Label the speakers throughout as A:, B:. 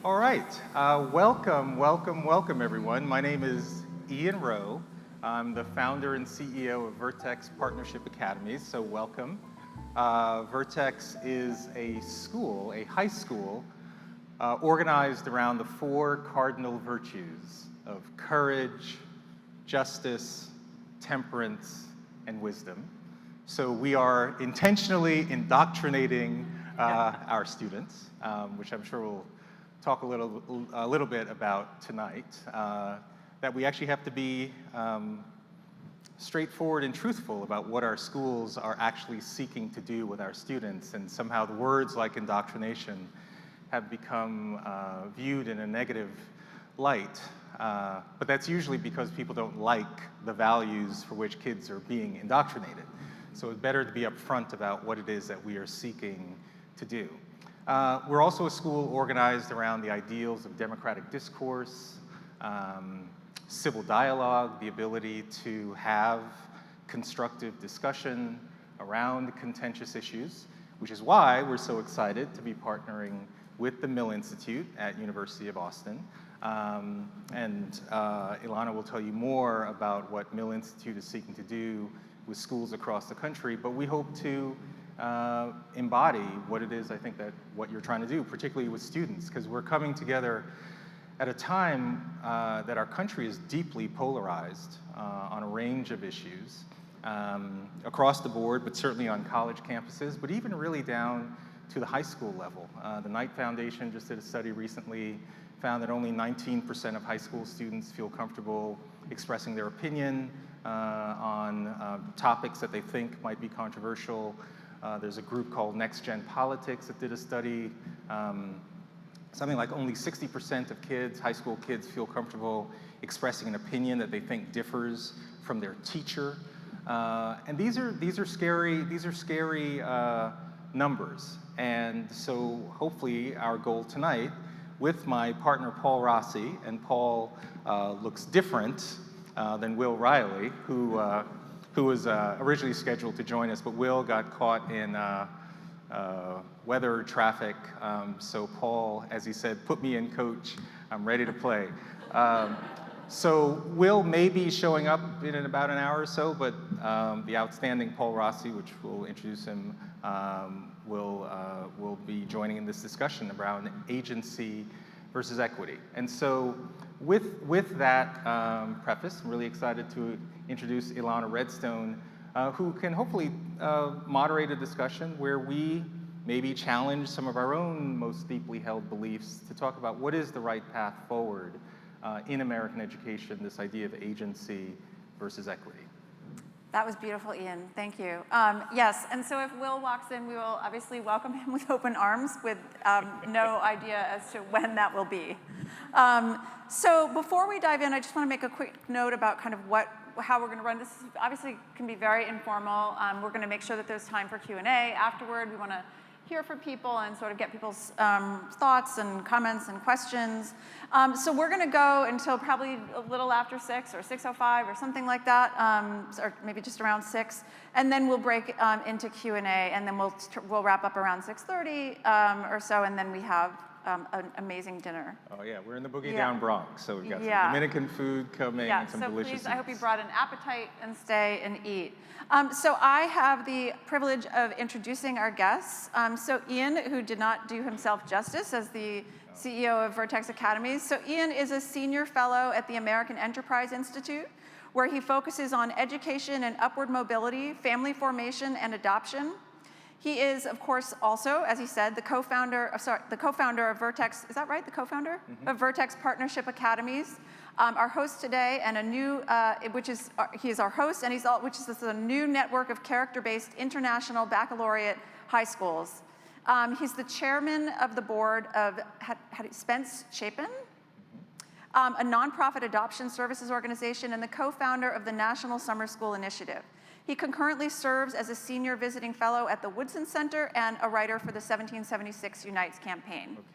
A: All right, welcome everyone. My name is Ian Rowe. I'm the founder and CEO of Vertex Partnership Academies, so welcome. Vertex is a school, a high school, organized around the 4 cardinal virtues of courage, justice, temperance, and wisdom. So we are intentionally indoctrinating our students, which I'm sure we'll talk a little bit about tonight, that we actually have to be straightforward and truthful about what our schools are actually seeking to do with our students, and somehow the words like indoctrination have become viewed in a negative light. But that's usually because people don't like the values for which kids are being indoctrinated. So it's better to be upfront about what it is that we are seeking to do. We're also a school organized around the ideals of democratic discourse, civil dialogue, the ability to have constructive discussion around contentious issues, which is why we're so excited to be partnering with the Mill Institute at University of Austin. ILANA will tell you more about what Mill Institute is seeking to do with schools across the country, but we hope to embody what it is, I think, that what you're trying to do, particularly with students, because we're coming together at a time that our country is deeply polarized on a range of issues across the board, but certainly on college campuses, but even really down to the high school level. The Knight Foundation just did a study recently, found that only 19% of high school students feel comfortable expressing their opinion on topics that they think might be controversial. There's a group called Next Gen Politics that did a study. Something like only 60% of kids, high school kids, feel comfortable expressing an opinion that they think differs from their teacher. And these are scary numbers. And so hopefully our goal tonight with my partner Paul Rossi, and Paul looks different than Will Riley, who was originally scheduled to join us, but Will got caught in weather, traffic. So Paul, as he said, put me in, coach. I'm ready to play. So Will may be showing up in about an hour or so, but the outstanding Paul Rossi, which we'll introduce him, will be joining in this discussion around agency versus equity. And so with that preface, I'm really excited to introduce ILANA REDSTONE, who can hopefully moderate a discussion where we maybe challenge some of our own most deeply held beliefs to talk about what is the right path forward in American education, this idea of agency versus equity.
B: That was beautiful, Ian. Thank you. Yes, and so if Will walks in, we will obviously welcome him with open arms with no idea as to when that will be. So before we dive in, I just want to make a quick note about kind of how we're going to run. This obviously can be very informal. We're going to make sure that there's time for Q&A afterward. We want to hear from people and sort of get people's thoughts and comments and questions. So we're going to go until probably a little after 6 or 6:05 or something like that, or maybe just around 6. And then we'll break into Q&A, and then we'll wrap up around 6:30 or so, and then we have an amazing dinner.
A: Oh yeah, we're in the Boogie Down Bronx, so we've got some Dominican food coming and some delicious
B: please, I hope you brought an appetite and stay and eat. So I have the privilege of introducing our guests. So Ian, who did not do himself justice as the CEO of Vertex Academies. So Ian is a senior fellow at the American Enterprise Institute, where he focuses on education and upward mobility, family formation, and adoption. He is, of course, also, as he said, the co-founder of Vertex, is that right, the co-founder? Mm-hmm. Of Vertex Partnership Academies. Our host today, and he is our host, and which is a new network of character-based international baccalaureate high schools. He's the chairman of the board of Spence Chapin, a nonprofit adoption services organization, and the co-founder of the National Summer School Initiative. He concurrently serves as a senior visiting fellow at the Woodson Center and a writer for the 1776 Unites campaign. Okay.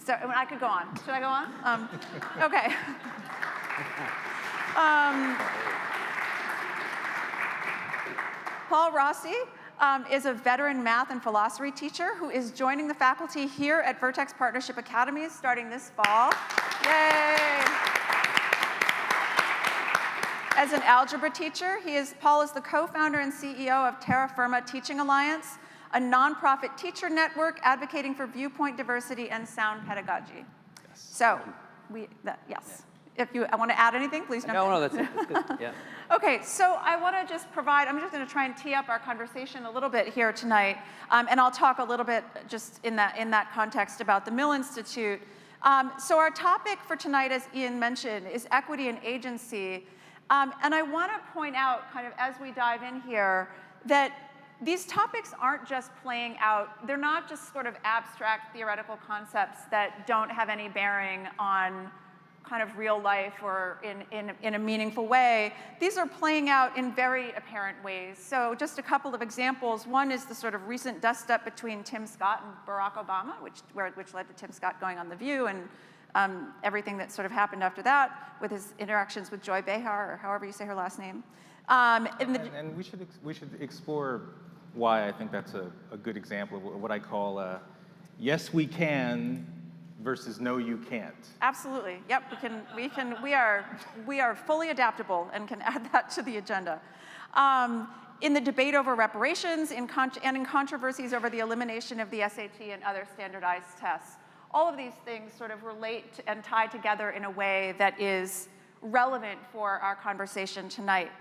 B: So I could go on. Should I go on? Okay. Paul Rossi is a veteran math and philosophy teacher who is joining the faculty here at Vertex Partnership Academies starting this fall. Yay! As an algebra teacher, Paul is the co-founder and CEO of Terra Firma Teaching Alliance, a nonprofit teacher network advocating for viewpoint diversity and sound pedagogy.
C: Yes.
B: So, yes. If you want to add anything, please jump in.
C: No, that's good. Yeah.
B: Okay, so I want to just provide, I'm just going to try and tee up our conversation a little bit here tonight, and I'll talk a little bit just in that context about the Mill Institute. So our topic for tonight, as Ian mentioned, is equity and agency. And I want to point out, kind of as we dive in here, that these topics aren't just playing out, they're not just sort of abstract theoretical concepts that don't have any bearing on kind of real life or in a meaningful way. These are playing out in very apparent ways. So just a couple of examples. One is the sort of recent dust-up between Tim Scott and Barack Obama, which led to Tim Scott going on The View, and everything that sort of happened after that with his interactions with Joy Behar, or however you say her last name.
A: And we should explore why I think that's a good example of what I call yes we can versus no you can't.
B: Absolutely. Yep. We are fully adaptable and can add that to the agenda. In the debate over reparations and in controversies over the elimination of the SAT and other standardized tests, all of these things sort of relate and tie together in a way that is relevant for our conversation tonight.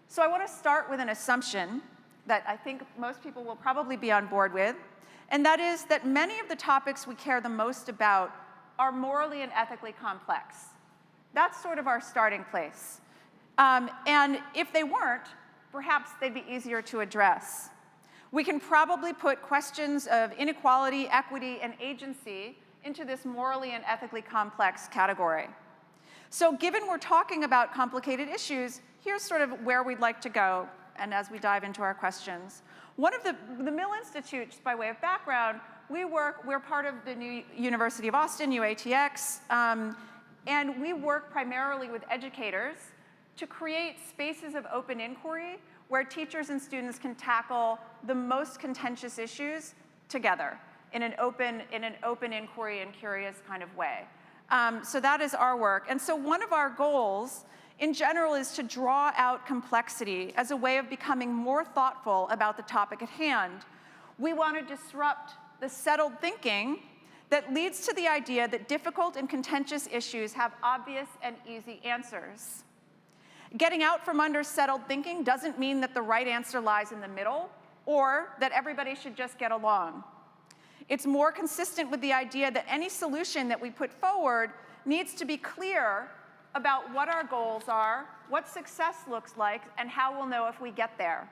B: So I want to start with an assumption that I think most people will probably be on board with, and that is that many of the topics we care the most about are morally and ethically complex. That's sort of our starting place. And if they weren't, perhaps they'd be easier to address. We can probably put questions of inequality, equity, and agency into this morally and ethically complex category. So given we're talking about complicated issues, here's sort of where we'd like to go, and as we dive into our questions. One of the Mill Institute, just by way of background, we're part of the new University of Austin, UATX, and we work primarily with educators to create spaces of open inquiry where teachers and students can tackle the most contentious issues together in an open inquiry and curious kind of way. So that is our work. And so one of our goals in general is to draw out complexity as a way of becoming more thoughtful about the topic at hand. We want to disrupt the settled thinking that leads to the idea that difficult and contentious issues have obvious and easy answers. Getting out from under settled thinking doesn't mean that the right answer lies in the middle or that everybody should just get along. It's more consistent with the idea that any solution that we put forward needs to be clear about what our goals are, what success looks like, and how we'll know if we get there.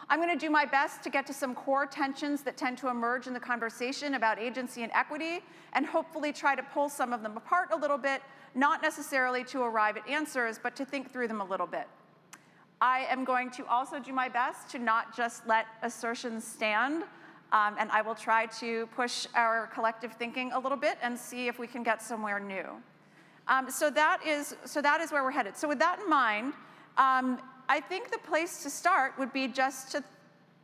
B: I'm going to do my best to get to some core tensions that tend to emerge in the conversation about agency and equity, and hopefully try to pull some of them apart a little bit, not necessarily to arrive at answers, but to think through them a little bit. I am going to also do my best to not just let assertions stand, and I will try to push our collective thinking a little bit and see if we can get somewhere new. So that is where we're headed. So with that in mind, I think the place to start would be just to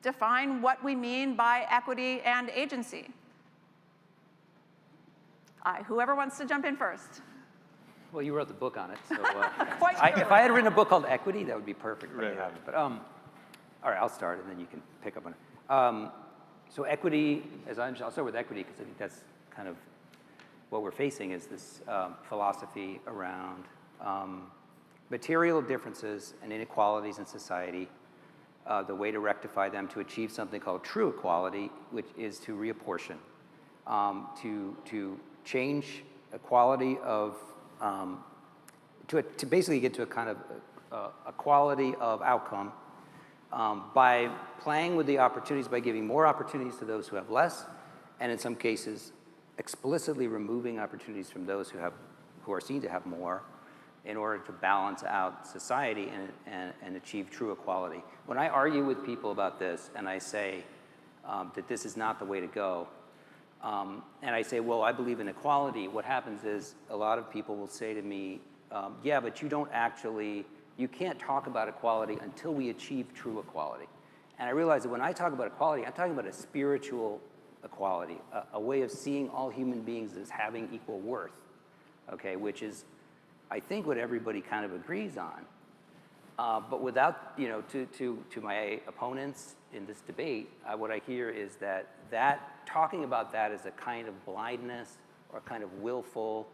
B: define what we mean by equity and agency. Whoever wants to jump in first.
C: Well, you wrote the book on it, so
B: If
C: I had written a book called Equity, that would be perfect for you to
A: Right.
C: have it. But all right, I'll start, and then you can pick up on it. So equity, I'll start with equity because I think that's kind of what we're facing is this philosophy around material differences and inequalities in society. The way to rectify them to achieve something called true equality, which is to reapportion, to change equality of, to basically get to a kind of a quality of outcome by playing with the opportunities, by giving more opportunities to those who have less, and in some cases, explicitly removing opportunities from those who are seen to have more in order to balance out society and achieve true equality. When I argue with people about this and I say that this is not the way to go, and I say, well, I believe in equality, what happens is a lot of people will say to me, yeah, but you can't talk about equality until we achieve true equality. And I realized that when I talk about equality, I'm talking about a spiritual equality, a way of seeing all human beings as having equal worth, okay, which is, I think, what everybody kind of agrees on. But without, you know, to my opponents in this debate, what I hear is that talking about that as a kind of blindness or kind of willful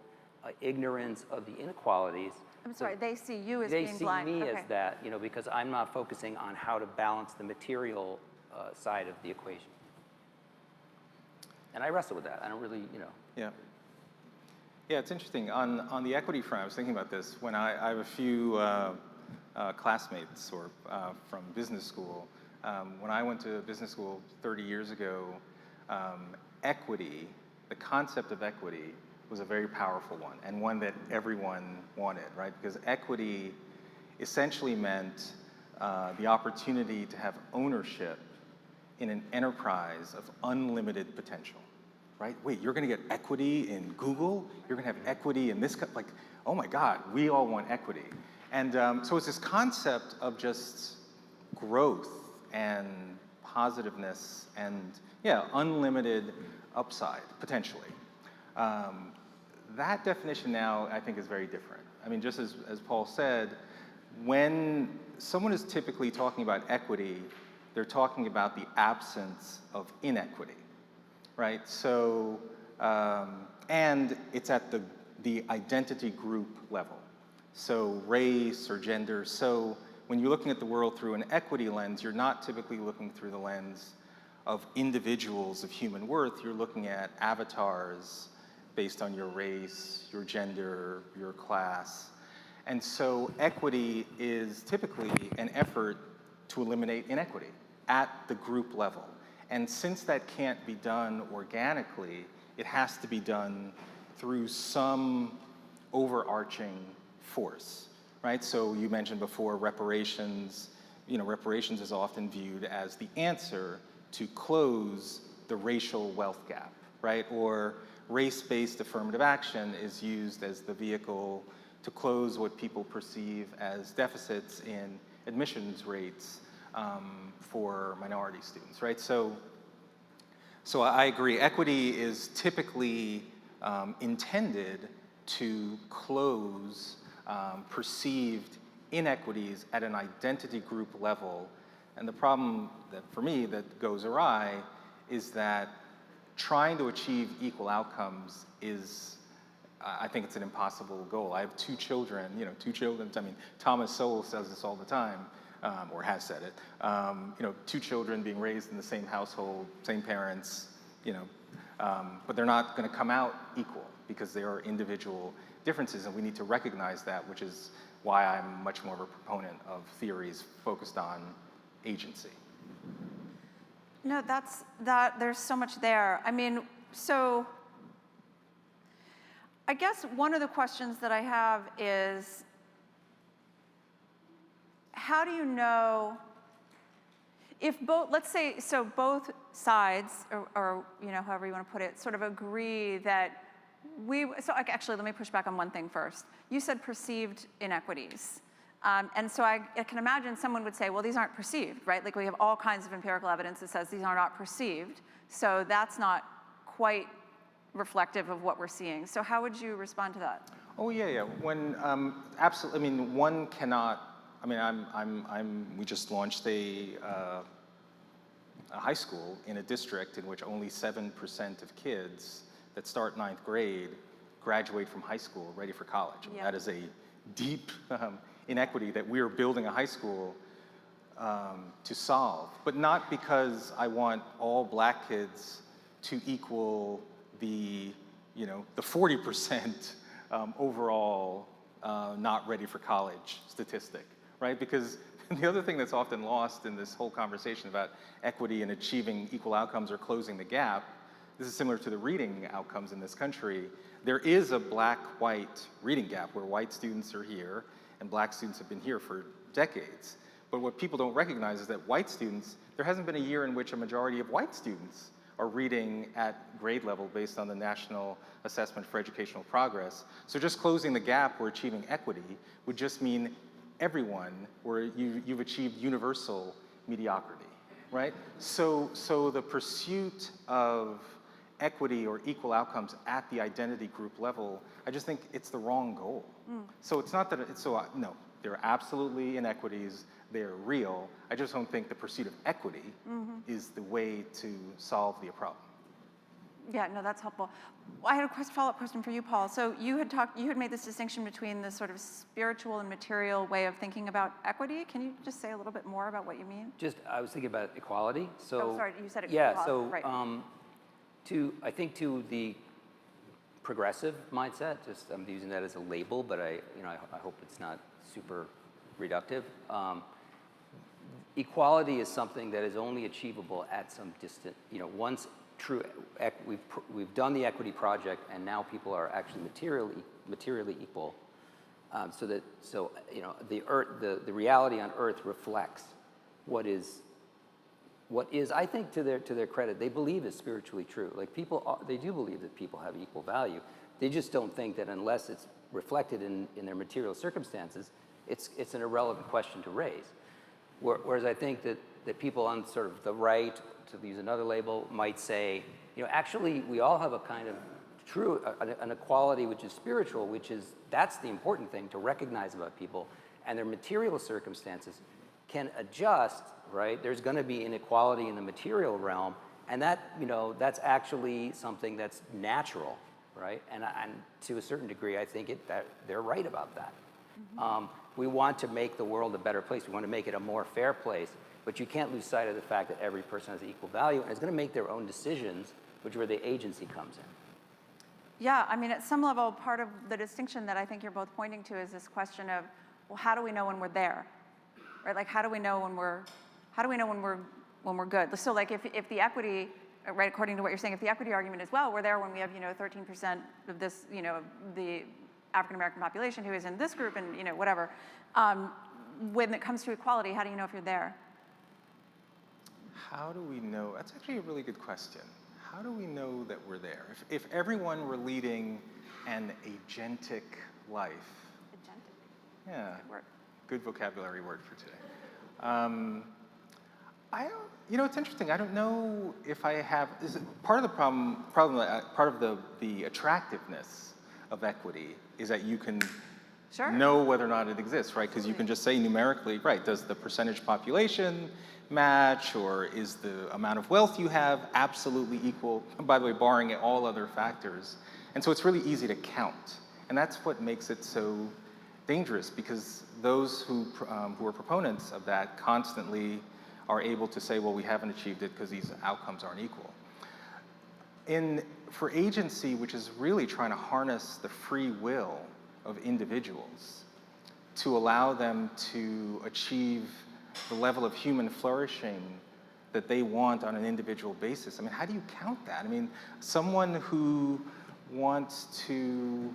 C: ignorance of the inequalities.
B: I'm sorry, they see you as being blind.
C: They see me
B: Okay.
C: as that, you know, because I'm not focusing on how to balance the material side of the equation. And I wrestle with that. I don't really, you know.
A: Yeah. Yeah, it's interesting. On the equity front, I was thinking about this. When I have a few classmates from business school. When I went to business school 30 years ago, equity, the concept of equity, was a very powerful one, and one that everyone wanted, right? Because equity essentially meant the opportunity to have ownership in an enterprise of unlimited potential, right? Wait, you're gonna get equity in Google? You're gonna have equity in this, like, oh my God, we all want equity. And so it's this concept of just growth and positiveness and, yeah, unlimited upside, potentially. That definition now, I think, is very different. I mean, just as Paul said, when someone is typically talking about equity, they're talking about the absence of inequity, right? So, and it's at the identity group level. So race or gender. So when you're looking at the world through an equity lens, you're not typically looking through the lens of individuals of human worth. You're looking at avatars based on your race, your gender, your class. And so equity is typically an effort to eliminate inequity at the group level. And since that can't be done organically, it has to be done through some overarching force, right? So you mentioned before reparations. You know, reparations is often viewed as the answer to close the racial wealth gap, right? Or race-based affirmative action is used as the vehicle to close what people perceive as deficits in admissions rates for minority students, right? So I agree. Equity is typically intended to close perceived inequities at an identity group level. And the problem that, for me, that goes awry is that trying to achieve equal outcomes is, I think it's an impossible goal. I have two children, you know, I mean, Thomas Sowell says this all the time, or has said it, you know, two children being raised in the same household, same parents, you know, but they're not gonna come out equal because there are individual differences, and we need to recognize that, which is why I'm much more of a proponent of theories focused on agency.
B: No, there's so much there. I mean, so I guess one of the questions that I have is, how do you know if both, let's say, so both sides, or you know, however you want to put it, sort of agree that actually, let me push back on one thing first. You said perceived inequities. And so I can imagine someone would say, well, these aren't perceived, right? Like we have all kinds of empirical evidence that says these are not perceived. So that's not quite reflective of what we're seeing. So how would you respond to that?
A: Oh yeah. When absolutely, I mean, one cannot. I mean, we just launched a high school in a district in which only 7% of kids that start 9th grade graduate from high school ready for college.
B: Yeah.
A: That is a deep inequity that we are building a high school to solve, but not because I want all black kids to equal the 40% overall not ready for college statistic, right? Because the other thing that's often lost in this whole conversation about equity and achieving equal outcomes or closing the gap, this is similar to the reading outcomes in this country. There is a black-white reading gap where white students are here and black students have been here for decades. But what people don't recognize is that white students, there hasn't been a year in which a majority of white students are reading at grade level based on the National Assessment for Educational Progress. So just closing the gap or achieving equity would just mean everyone, where you've achieved universal mediocrity. right? So the pursuit of equity or equal outcomes at the identity group level, I just think it's the wrong goal. So it's not that no, there are absolutely inequities, they're real. I just don't think the pursuit of equity is the way to solve the problem.
B: Yeah, no, that's helpful. I had a follow-up question for you, Paul. So you had made this distinction between the sort of spiritual and material way of thinking about equity. Can you just say a little bit more about what you mean?
C: I was thinking about equality. So,
B: oh, sorry, you said it.
C: Yeah, so
B: right.
C: I think to the progressive mindset, just I'm using that as a label, but I hope it's not super reductive. Equality is something that is only achievable at some distant, once we've done the equity project and now people are actually materially equal, the earth, the reality on Earth reflects what is I think to their credit, they believe is spiritually true. Like they do believe that people have equal value. They just don't think that unless it's reflected in their material circumstances, it's an irrelevant question to raise. Whereas I think that people on sort of the right, to use another label, might say, actually we all have a kind of true, an equality which is spiritual, that's the important thing to recognize about people, and their material circumstances can adjust, right? There's going to be inequality in the material realm, and that's actually something that's natural, right? And to a certain degree, I think that they're right about that. We want to make the world a better place. We want to make it a more fair place, but you can't lose sight of the fact that every person has equal value and is going to make their own decisions, which is where the agency comes in.
B: Yeah, I mean, at some level, part of the distinction that I think you're both pointing to is this question of, well, how do we know when we're there, right? Like, how do we know when we're good? So, like, if the equity, right, according to what you're saying, if the equity argument is, well, we're there when we have 13% of this, the African American population who is in this group, and whatever. When it comes to equality, how do you know if you're there?
A: How do we know? That's actually a really good question. How do we know that we're there? If everyone were leading an agentic life.
B: Agentic.
A: Yeah.
B: Good word.
A: Good vocabulary word for today. It's interesting. I don't know if I have. Is it part of the problem? Part of the attractiveness of equity is that you can know whether or not it exists, right? Because you can just say numerically, right? Does the percentage population match, or is the amount of wealth you have absolutely equal? By the way, barring all other factors. And so it's really easy to count, and that's what makes it so dangerous, because those who are proponents of that constantly are able to say, well, we haven't achieved it because these outcomes aren't equal. For agency, which is really trying to harness the free will of individuals to allow them to achieve the level of human flourishing that they want on an individual basis. I mean, how do you count that? I mean, someone who wants to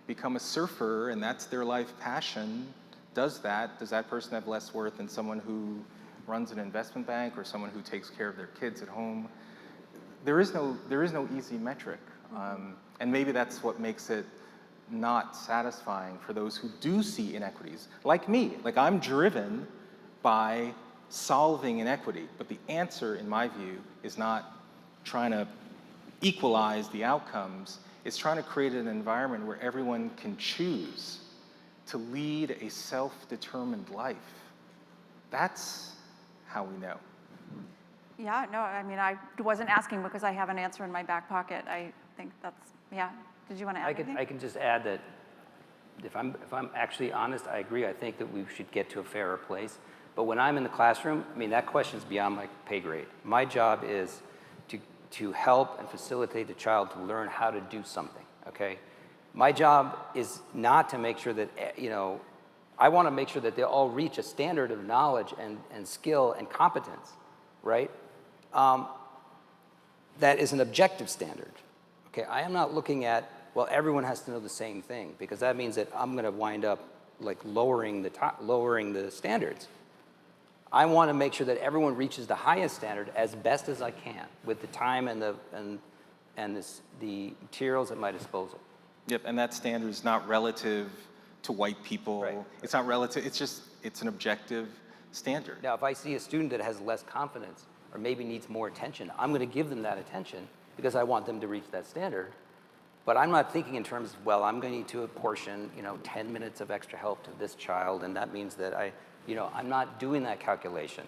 A: become a surfer and that's their life passion does that. Does that person have less worth than someone who runs an investment bank or someone who takes care of their kids at home? There is no easy metric. And maybe that's what makes it not satisfying for those who do see inequities, like me. Like, I'm driven by solving inequity, but the answer, in my view, is not trying to equalize the outcomes. It's trying to create an environment where everyone can choose to lead a self-determined life. That's how we know.
B: Yeah, no, I mean, I wasn't asking because I have an answer in my back pocket. I think that's, yeah. Did you want to add anything?
C: I can just add that if I'm actually honest, I agree. I think that we should get to a fairer place. But when I'm in the classroom, I mean, that question's beyond my pay grade. My job is to help and facilitate the child to learn how to do something, okay? My job is not to make sure that, I want to make sure that they all reach a standard of knowledge and skill and competence, right? That is an objective standard, okay? I am not looking at, well, everyone has to know the same thing, because that means that I'm going to wind up like lowering the standards. I want to make sure that everyone reaches the highest standard as best as I can with the time and the materials at my disposal.
A: Yep, and that standard is not relative to white people.
C: Right.
A: It's not relative, it's an objective standard.
C: Now, if I see a student that has less confidence or maybe needs more attention, I'm going to give them that attention because I want them to reach that standard. But I'm not thinking in terms of, well, I'm going to need to apportion, 10 minutes of extra help to this child, and that means that I'm not doing that calculation.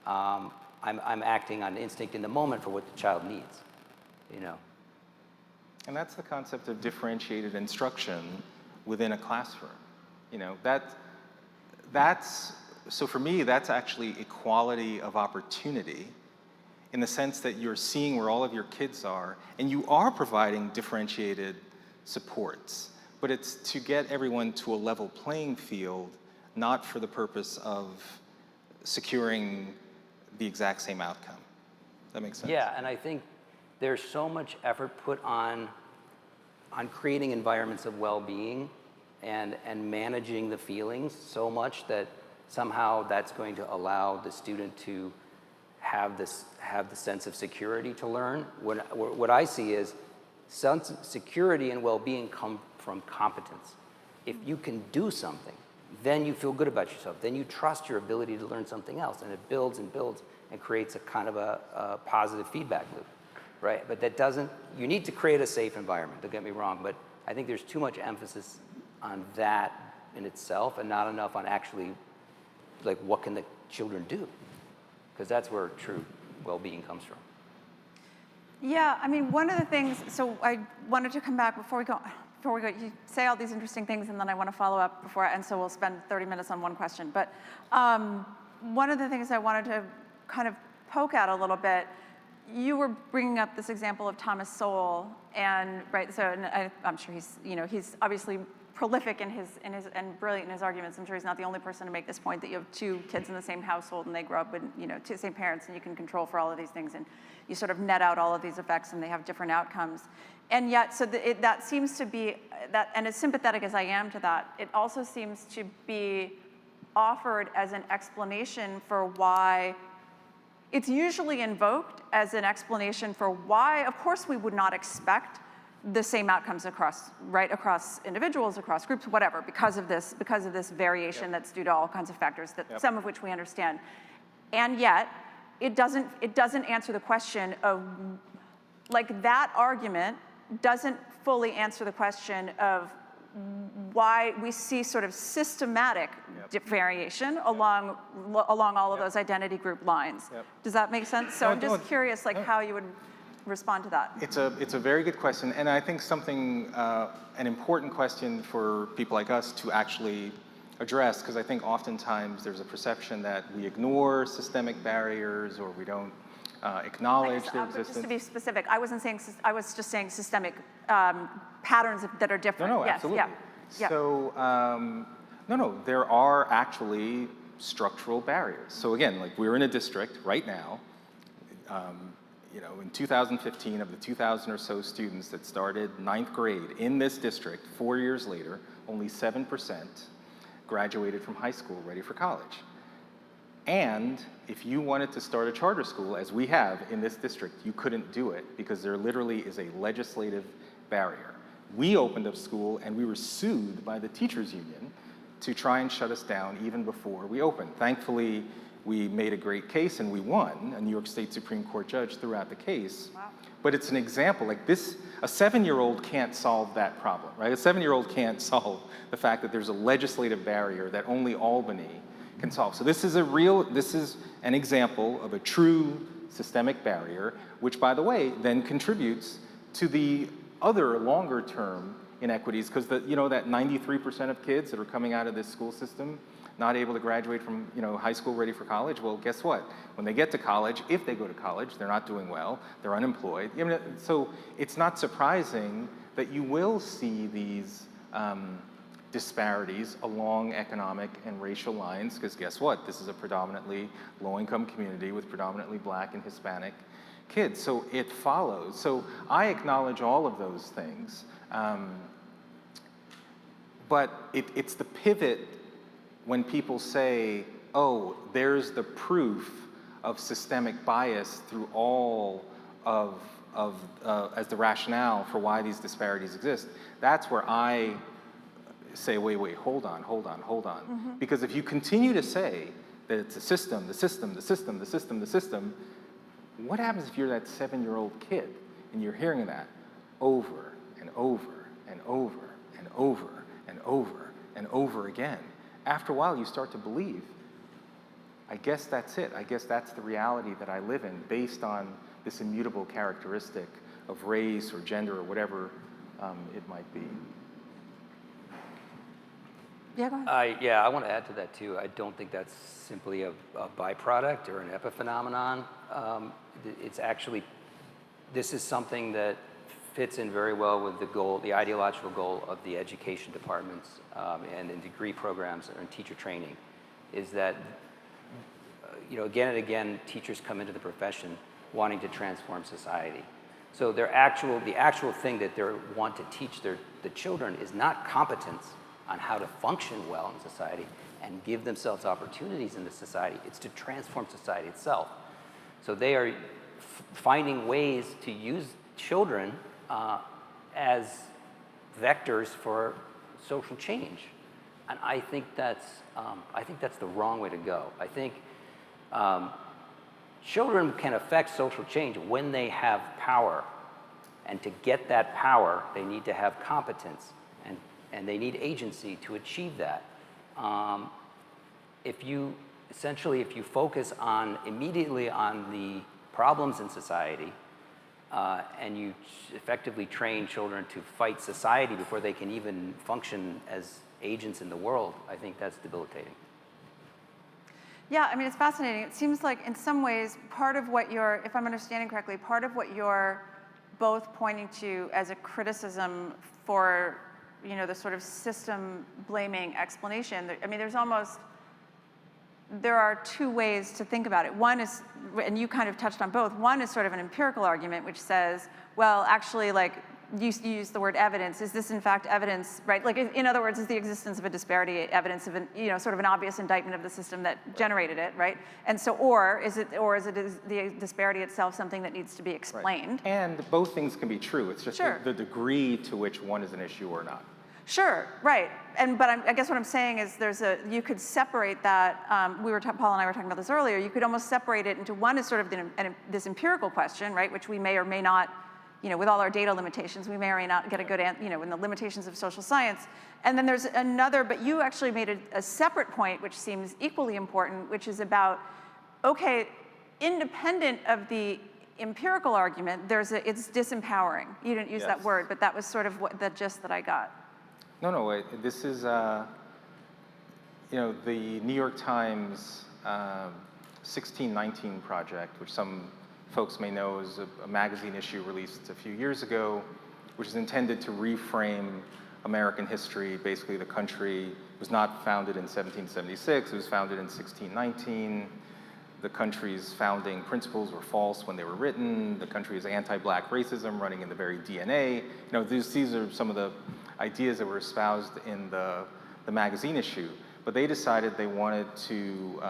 C: I'm acting on instinct in the moment for what the child needs,
A: And that's the concept of differentiated instruction within a classroom. So for me, that's actually equality of opportunity in the sense that you're seeing where all of your kids are, and you are providing differentiated supports, but it's to get everyone to a level playing field, not for the purpose of securing the exact same outcome. That makes sense?
C: Yeah, and I think there's so much effort put on creating environments of well-being and managing the feelings so much that somehow that's going to allow the student to have the sense of security to learn. What I see is security and well-being come from competence. If you can do something, then you feel good about yourself. Then you trust your ability to learn something else, and it builds and builds and creates a kind of a positive feedback loop, right? But that doesn't, you need to create a safe environment, don't get me wrong, but I think there's too much emphasis on that in itself and not enough on actually, like, what can the children do? Because that's where true well-being comes from.
B: Yeah, I mean, one of the things, so I wanted to come back before we go, you say all these interesting things and then I want to follow up and so we'll spend 30 minutes on one question. But one of the things I wanted to kind of poke at a little bit, you were bringing up this example of Thomas Sowell, and right, so and I'm sure he's obviously prolific and brilliant in his arguments. I'm sure he's not the only person to make this point that you have two kids in the same household and they grow up with two same parents and you can control for all of these things and you sort of net out all of these effects and they have different outcomes. And yet, so that seems to be that, and as sympathetic as I am to that, it also seems to be offered as an explanation for why. It's usually invoked as an explanation for why, of course, we would not expect the same outcomes across individuals, across groups, whatever, because of this variation that's due to all kinds of factors, some of which we understand. And yet, it doesn't answer the question of, like, that argument doesn't fully answer the question of why we see sort of systematic variation along all of those identity group lines. Does that make sense? So I'm just curious, like, how you would respond to that.
A: It's a very good question, and I think an important question for people like us to actually address, because I think oftentimes there's a perception that we ignore systemic barriers or we don't acknowledge their existence.
B: Just to be specific, I was just saying systemic patterns that are different.
A: No,
B: yes,
A: absolutely.
B: Yeah.
A: So, there are actually structural barriers. So again, like, we're in a district right now, in 2015, of the 2,000 or so students that started 9th grade in this district, 4 years later, only 7% graduated from high school ready for college. And if you wanted to start a charter school, as we have in this district, you couldn't do it because there literally is a legislative barrier. We opened up school and we were sued by the teachers union to try and shut us down even before we opened. Thankfully, we made a great case and we won. A New York State Supreme Court judge threw out the case. Wow. But it's an example, like this, a 7-year-old can't solve that problem, right? A 7-year-old can't solve the fact that there's a legislative barrier that only Albany can solve. So this is an example of a true systemic barrier, which, by the way, then contributes to the other longer term inequities, because that 93% of kids that are coming out of this school system not able to graduate from high school ready for college, well, guess what? When they get to college, if they go to college, they're not doing well, they're unemployed. So it's not surprising that you will see these disparities along economic and racial lines, because guess what? This is a predominantly low-income community with predominantly Black and Hispanic kids, so it follows. So I acknowledge all of those things, but it's the pivot when people say, oh, there's the proof of systemic bias through all as the rationale for why these disparities exist. That's where I say, wait, hold on. Mm-hmm. Because if you continue to say that it's a system, What happens if you're that 7-year-old kid and you're hearing that over and over and over and over and over and over again? After a while, you start to believe, I guess that's it. I guess that's the reality that I live in based on this immutable characteristic of race or gender or whatever it might be.
B: Yeah, go ahead.
C: I want to add to that too. I don't think that's simply a byproduct or an epiphenomenon. It's actually, this is something that fits in very well with the goal, the ideological goal of the education departments and in degree programs and teacher training, is that, again and again, teachers come into the profession wanting to transform society. So the actual thing that they want to teach the children is not competence on how to function well in society and give themselves opportunities in the society. It's to transform society itself. So they are finding ways to use children as vectors for social change, and I think that's the wrong way to go. I think children can affect social change when they have power, and to get that power, they need to have competence, and they need agency to achieve that. If you focus immediately on the problems in society, and you effectively train children to fight society before they can even function as agents in the world, I think that's debilitating.
B: Yeah, I mean, it's fascinating. It seems like in some ways, part of what you're, if I'm understanding correctly, part of what you're both pointing to as a criticism for, the sort of system blaming explanation. I mean, there are two ways to think about it. One is, and you kind of touched on both, one is sort of an empirical argument which says, well, actually, like, you use the word evidence. Is this in fact evidence, right? Like, in other words, is the existence of a disparity evidence of sort of an obvious indictment of the system that generated it, right? And so, or is the disparity itself something that needs to be explained?
A: Right. And both things can be true. It's just
B: Sure.
A: the degree to which one is an issue or not.
B: Sure, right. But I guess what I'm saying is you could separate that. Paul and I were talking about this earlier. You could almost separate it into one is sort of this empirical question, right, which we may or may not, with all our data limitations, we may or may not get a good answer, in the limitations of social science. And then there's another, but you actually made a separate point, which seems equally important, which is about, okay, independent of the empirical argument, it's disempowering. You didn't use that word, but that was sort of the gist that I got.
A: No, this is, the New York Times 1619 project, which some folks may know is a magazine issue released a few years ago, which is intended to reframe American history. Basically, the country was not founded in 1776, it was founded in 1619. The country's founding principles were false when they were written. The country is anti-black racism running in the very DNA. These are some of the ideas that were espoused in the magazine issue. But they decided they wanted to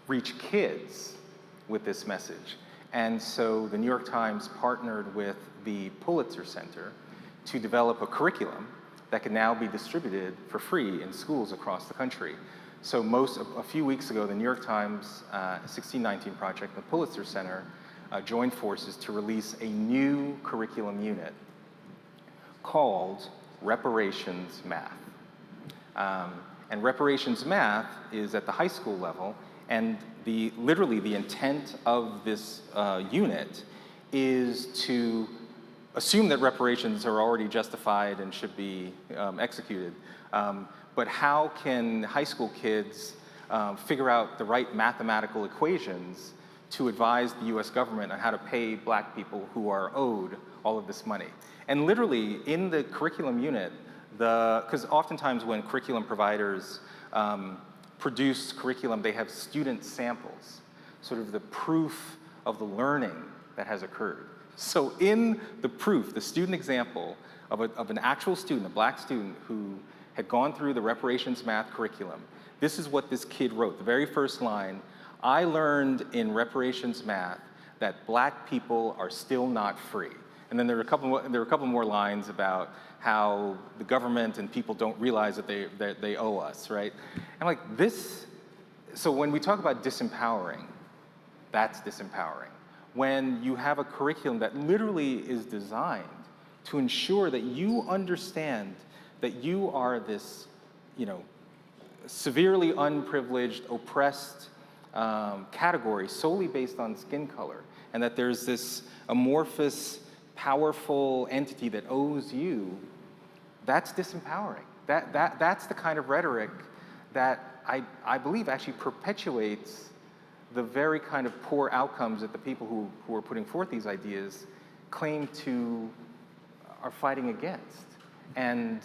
A: reach kids with this message. And so the New York Times partnered with the Pulitzer Center to develop a curriculum that can now be distributed for free in schools across the country. So a few weeks ago, the New York Times 1619 project, the Pulitzer Center, joined forces to release a new curriculum unit called Reparations Math. And reparations math is at the high school level, and literally the intent of this unit is to assume that reparations are already justified and should be executed. But how can high school kids figure out the right mathematical equations to advise the US government on how to pay black people who are owed all of this money? And literally in the curriculum unit, because oftentimes when curriculum providers produce curriculum, they have student samples, sort of the proof of the learning that has occurred. So in the proof, the student example of an actual student, a black student who had gone through the reparations math curriculum, this is what this kid wrote. The very first line, I learned in reparations math that black people are still not free. And then there were a couple more lines about how the government and people don't realize that they owe us, right? And like this, so when we talk about disempowering, that's disempowering. when you have a curriculum that literally is designed to ensure that you understand that you are this, severely unprivileged, oppressed category solely based on skin color, and that there's this amorphous, powerful entity that owes you, that's disempowering. That's the kind of rhetoric that I believe actually perpetuates the very kind of poor outcomes that the people who are putting forth these ideas claim to are fighting against. And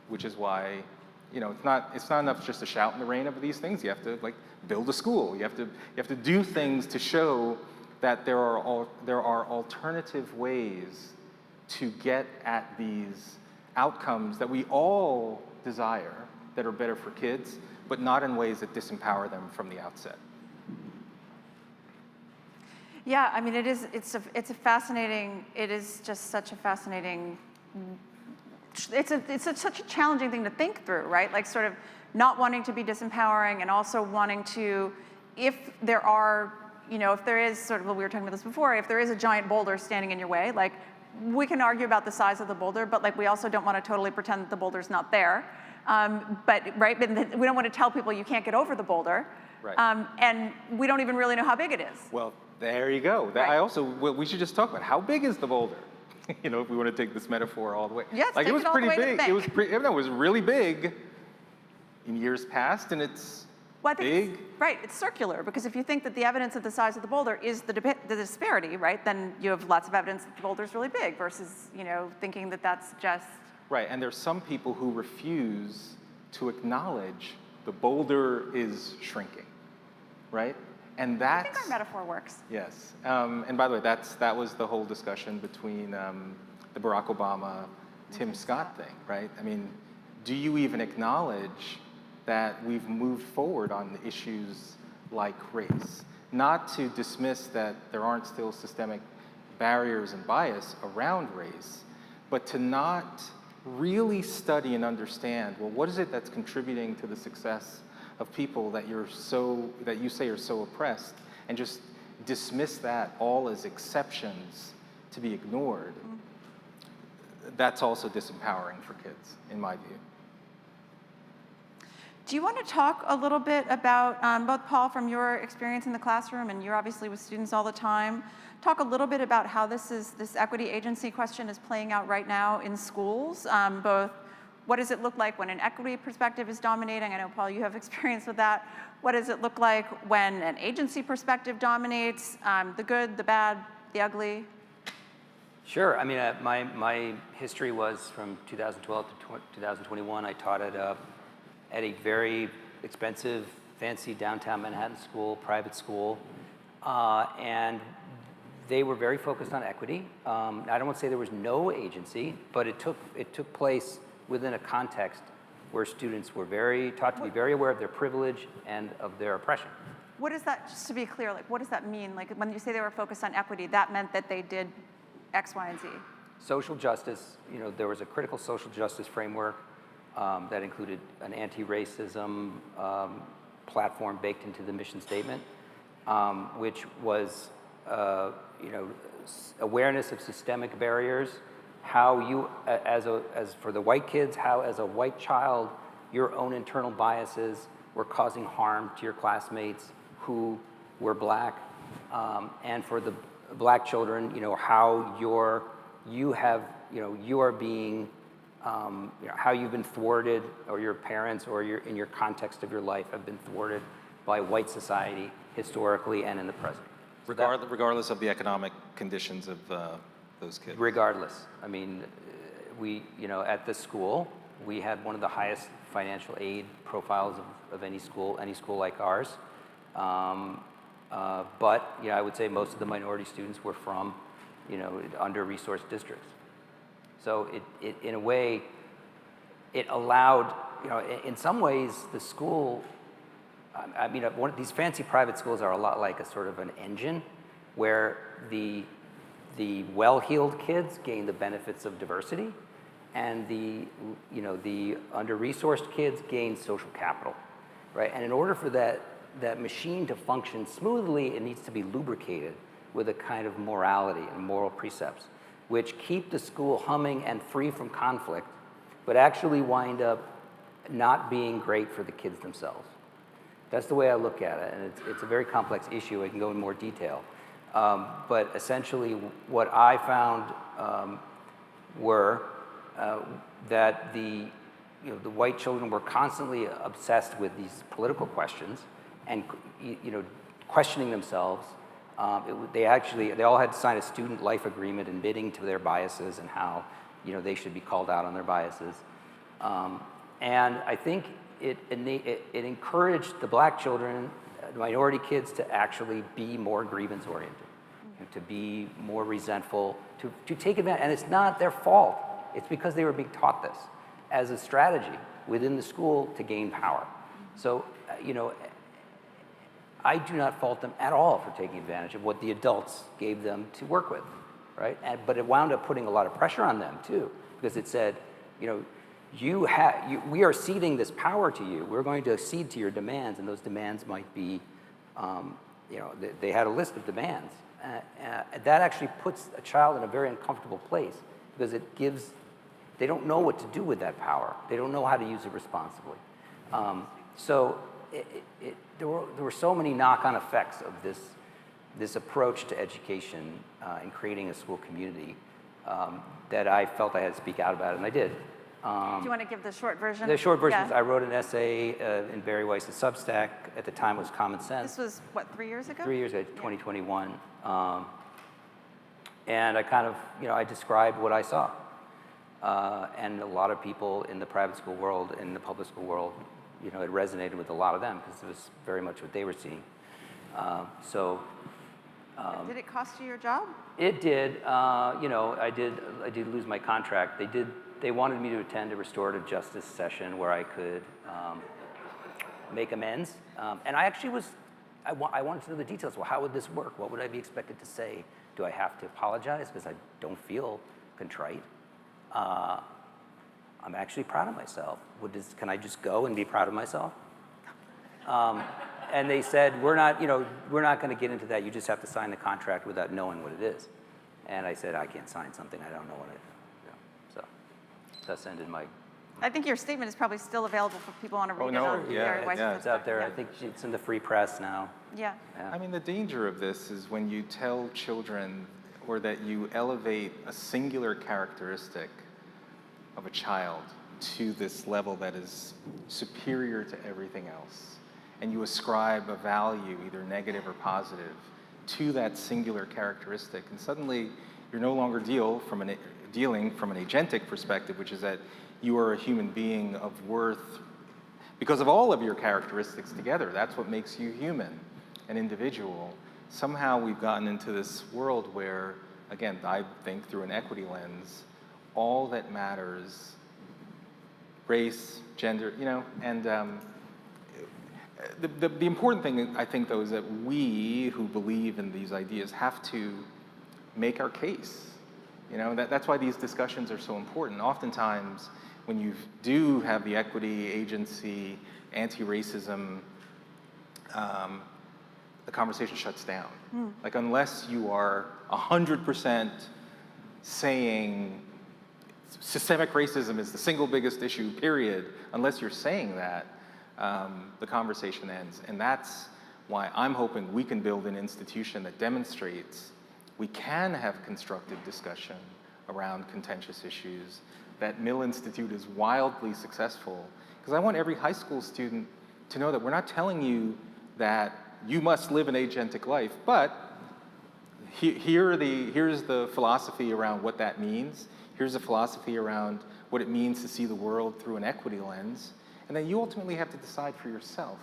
A: which is why, it's not enough just to shout in the rain of these things. You have to build a school. You have to do things to show that there are alternative ways to get at these outcomes that we all desire, that are better for kids, but not in ways that disempower them from the outset.
B: Yeah, I mean, it's a fascinating, it is just such a fascinating, it's such a challenging thing to think through, right? Like sort of not wanting to be disempowering and also wanting to, if there are, if there is sort of, well, we were talking about this before, if there is a giant boulder standing in your way, like we can argue about the size of the boulder, but like we also don't want to totally pretend that the boulder's not there. But we don't want to tell people you can't get over the boulder.
A: Right.
B: And we don't even really know how big it is.
A: Well, there you go.
B: Right.
A: We should just talk about how big is the boulder? If we want to take this metaphor all the way.
B: Yes,
A: like
B: take
A: it was
B: it all the
A: pretty
B: way to the
A: big.
B: bank.
A: It was really big in years past, and it's big.
B: Right, it's circular, because if you think that the evidence of the size of the boulder is the disparity, right, then you have lots of evidence that the boulder's really big versus, thinking that that's just.
A: Right, and there's some people who refuse to acknowledge the boulder is shrinking, right? And that's.
B: I think our metaphor works.
A: Yes, and by the way, that was the whole discussion between the Barack Obama, Tim Scott thing, right? I mean, do you even acknowledge that we've moved forward on issues like race? Not to dismiss that there aren't still systemic barriers and bias around race, but to not really study and understand, well, what is it that's contributing to the success of people that you say are so oppressed, and just dismiss that all as exceptions to be ignored. That's also disempowering for kids, in my view.
B: Do you want to talk a little bit about, both Paul, from your experience in the classroom, and you're obviously with students all the time, talk a little bit about how this equity agency question is playing out right now in schools, both what does it look like when an equity perspective is dominating? I know, Paul, you have experience with that. What does it look like when an agency perspective dominates, the good, the bad, the ugly?
C: Sure. I mean, my history was from 2012 to 2021. I taught at a very expensive, fancy downtown Manhattan school, private school, and they were very focused on equity. I don't want to say there was no agency, but it took place within a context where students were taught to be very aware of their privilege and of their oppression.
B: What does that, just to be clear, like what does that mean? Like when you say they were focused on equity, that meant that they did X, Y, and Z?
C: Social justice, there was a critical social justice framework that included an anti-racism platform baked into the mission statement, which was, awareness of systemic barriers, how you, as for the white kids, how as a white child, your own internal biases were causing harm to your classmates who were black, and for the black children, how you are being, how you've been thwarted, or your parents, or in your context of your life have been thwarted by white society historically and in the present.
A: Regardless of the economic conditions of those kids.
C: Regardless. I mean, we, at this school, we had one of the highest financial aid profiles of any school like ours. But, I would say most of the minority students were from, under-resourced districts. So it in a way, it allowed, in some ways, the school, I mean, one of these fancy private schools are a lot like a sort of an engine where the well-heeled kids gain the benefits of diversity, and the under-resourced kids gain social capital, right? And in order for that machine to function smoothly, it needs to be lubricated with a kind of morality and moral precepts, which keep the school humming and free from conflict, but actually wind up not being great for the kids themselves. That's the way I look at it, and it's a very complex issue. I can go in more detail. But essentially, what I found were that the white children were constantly obsessed with these political questions and questioning themselves. They all had to sign a student life agreement admitting to their biases and how they should be called out on their biases. And I think it encouraged the black children, minority kids, to actually be more grievance oriented, to be more resentful, to take advantage. And it's not their fault. It's because they were being taught this as a strategy within the school to gain power. So, I do not fault them at all for taking advantage of what the adults gave them to work with, right? But it wound up putting a lot of pressure on them too, because it said, we are ceding this power to you. We're going to accede to your demands, and those demands might be, they had a list of demands. That actually puts a child in a very uncomfortable place because they don't know what to do with that power. They don't know how to use it responsibly. So there were so many knock-on effects of this approach to education and creating a school community that I felt I had to speak out about it, and I did.
B: Do you want to give the short version?
C: The short version is
B: Yeah.
C: I wrote an essay in Barry Weiss's Substack. At the time, it was Common Sense.
B: This was, what, 3 years ago?
C: 3 years ago, 2021. And I kind of, I described what I saw. And a lot of people in the private school world, in the public school world, it resonated with a lot of them because it was very much what they were seeing.
B: Did it cost you your job?
C: It did. I did lose my contract. They wanted me to attend a restorative justice session where I could make amends. And I actually I wanted to know the details. Well, how would this work? What would I be expected to say? Do I have to apologize because I don't feel contrite? I'm actually proud of myself. Can I just go and be proud of myself? And they said, we're not going to get into that. You just have to sign the contract without knowing what it is. And I said, I can't sign something I don't know what it is. So thus ended my.
B: I think your statement is probably still available for people who want to read it
A: no,
B: on
A: yeah,
B: Barry Weiss's
A: yeah.
C: It's out there.
B: Yeah.
C: I think it's in the free press now.
B: Yeah.
A: I mean, the danger of this is when you tell children or that you elevate a singular characteristic of a child to this level that is superior to everything else, and you ascribe a value, either negative or positive, to that singular characteristic, and suddenly you're no longer dealing from an agentic perspective, which is that you are a human being of worth because of all of your characteristics together. That's what makes you human, an individual. Somehow we've gotten into this world where, again, I think through an equity lens, all that matters, race, gender, and the important thing, I think, though, is that we who believe in these ideas have to make our case. That's why these discussions are so important. Oftentimes, when you do have the equity, agency, anti-racism, the conversation shuts down. Like, unless you are 100% saying systemic racism is the single biggest issue, period, unless you're saying that, the conversation ends. And that's why I'm hoping we can build an institution that demonstrates we can have constructive discussion around contentious issues, that Mill Institute is wildly successful. Because I want every high school student to know that we're not telling you that you must live an agentic life, but here's the philosophy around what that means. Here's the philosophy around what it means to see the world through an equity lens. And then you ultimately have to decide for yourself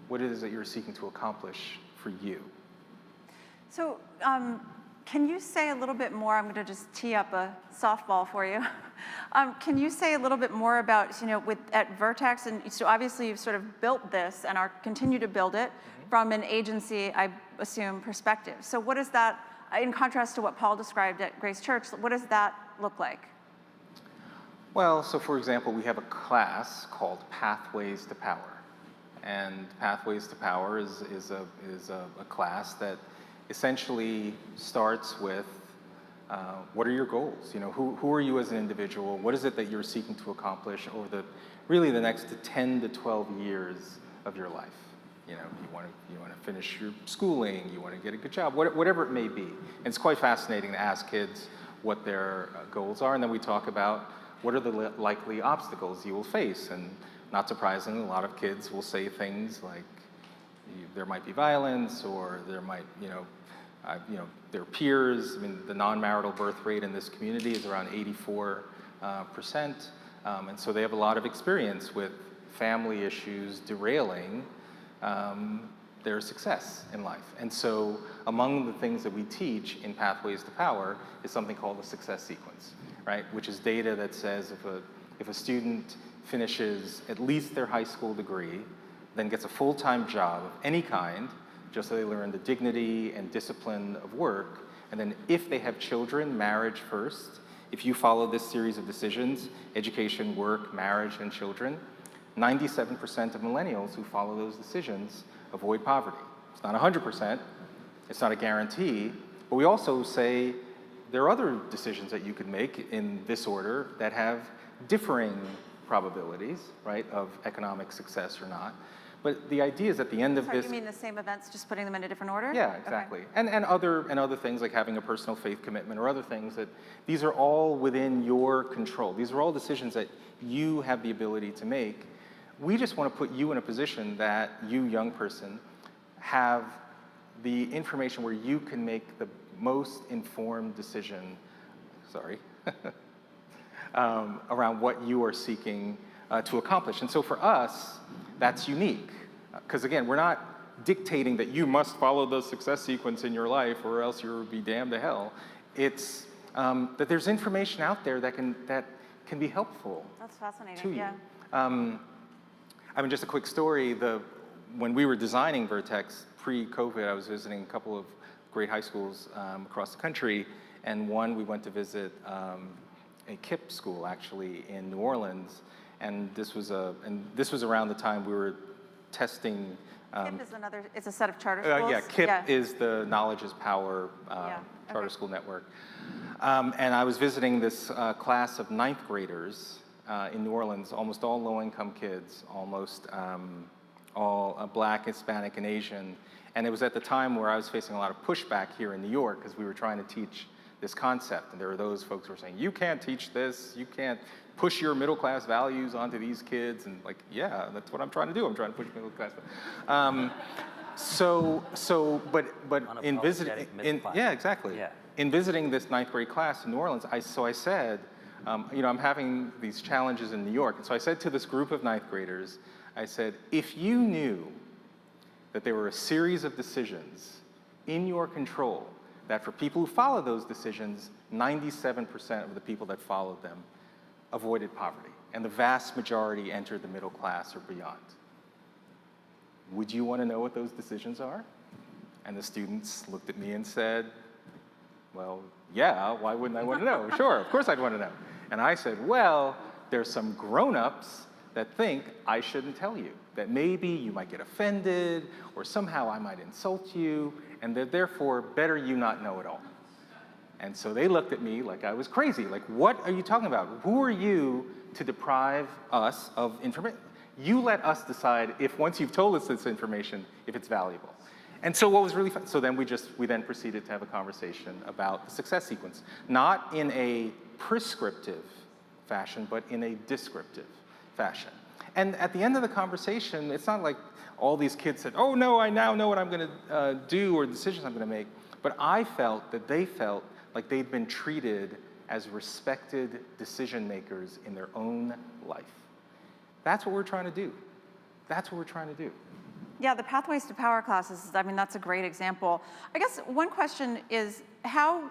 A: what it is that you're seeking to accomplish for you. So
B: can you say a little bit more? I'm going to just tee up a softball for you. Can you say a little bit more about, at Vertex, and so obviously you've sort of built this and continue to build it from an agency, I assume, perspective. So what is that, in contrast to what Paul described at Grace Church, what does that look like?
A: Well, so for example, we have a class called Pathways to Power. And Pathways to Power is a class that essentially starts with what are your goals? You know, who are you as an individual? What is it that you're seeking to accomplish over really the next 10 to 12 years of your life? You know, you want to finish your schooling, you want to get a good job, whatever it may be. And it's quite fascinating to ask kids what their goals are, and then we talk about what are the likely obstacles you will face. And not surprisingly, a lot of kids will say things like there might be violence, or there might, their peers. I mean, the non-marital birth rate in this community is around 84%, and so they have a lot of experience with family issues derailing their success in life. And so among the things that we teach in Pathways to Power is something called the success sequence, right? Which is data that says if a student finishes at least their high school degree, then gets a full-time job of any kind, just so they learn the dignity and discipline of work, and then if they have children, marriage first. If you follow this series of decisions, education, work, marriage, and children, 97% of millennials who follow those decisions avoid poverty. It's not 100%, it's not a guarantee, but we also say there are other decisions that you could make in this order that have differing probabilities, right, of economic success or not. But the idea is at the end of this—
B: You mean the same events, just putting them in a different order?
A: Yeah, exactly. Okay. And other things like having a personal faith commitment or other things that these are all within your control. These are all decisions that you have the ability to make. We just want to put you in a position that you, young person, have the information where you can make the most informed decision, around what you are seeking to accomplish. And so for us, that's unique. Because again, we're not dictating that you must follow the success sequence in your life or else you'll be damned to hell. It's that there's information out there that can be helpful.
B: That's fascinating,
A: to you.
B: Yeah.
A: I mean, just a quick story. When we were designing Vertex pre-COVID, I was visiting a couple of great high schools across the country, and one we went to visit a KIPP school actually in New Orleans, and this was around the time we were testing.
B: KIPP is it's a set of charter schools?
A: Yeah, KIPP is the Knowledge is Power charter school network. And I was visiting this class of 9th graders in New Orleans, almost all low-income kids, almost all Black, Hispanic, and Asian. And it was at the time where I was facing a lot of pushback here in New York because we were trying to teach this concept. And there were those folks who were saying, you can't teach this, you can't push your middle-class values onto these kids. And like, yeah, that's what I'm trying to do. I'm trying to push middle-class values. But in visiting, exactly. Yeah. In visiting this 9th grade class in New Orleans, I said, I'm having these challenges in New York. And so I said to this group of 9th graders, I said, if you knew that there were a series of decisions in your control that for people who follow those decisions, 97% of the people that followed them avoided poverty, and the vast majority entered the middle class or beyond. Would you want to know what those decisions are? And the students looked at me and said, well, yeah, why wouldn't I want to know? Sure, of course I'd want to know. And I said, well, there's some grown-ups that think I shouldn't tell you, that maybe you might get offended, or somehow I might insult you, and that therefore better you not know it all. And so they looked at me like I was crazy. Like, what are you talking about? Who are you to deprive us of information? You let us decide if, once you've told us this information, if it's valuable. And so what was really fun, so then we then proceeded to have a conversation about the success sequence, not in a prescriptive fashion, but in a descriptive fashion. And at the end of the conversation, it's not like all these kids said, oh no, I now know what I'm gonna do or decisions I'm gonna make, but I felt that they felt like they'd been treated as respected decision makers in their own life. That's what we're trying to do. That's what we're trying to do.
B: Yeah, the Pathways to Power classes, I mean, that's a great example. I guess one question is, how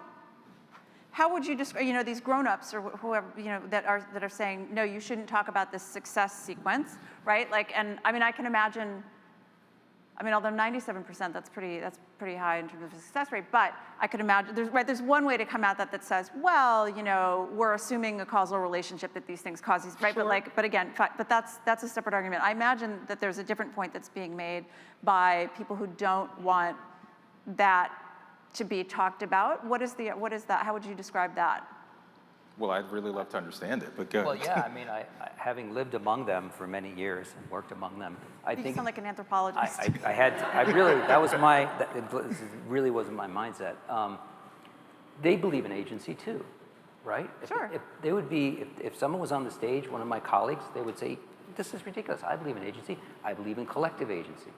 B: would you describe, these grown-ups or whoever, that are saying, no, you shouldn't talk about this success sequence, right? Like, and I mean, I can imagine, although 97%, that's pretty high in terms of the success rate, but I could imagine, there's one way to come at that says, well, we're assuming a causal relationship that these things cause these, right? Sure. But that's a separate argument. I imagine that there's a different point that's being made by people who don't want that to be talked about. What is that? How would you describe that?
A: Well, I'd really love to understand it, but go.
C: Well, yeah, I mean, I having lived among them for many years and worked among them, I
B: You
C: think
B: sound like an anthropologist.
C: I really, that was my, this really wasn't my mindset. They believe in agency too, right?
B: Sure.
C: If they would be, if someone was on the stage, one of my colleagues, they would say, this is ridiculous. I believe in agency. I believe in collective agency.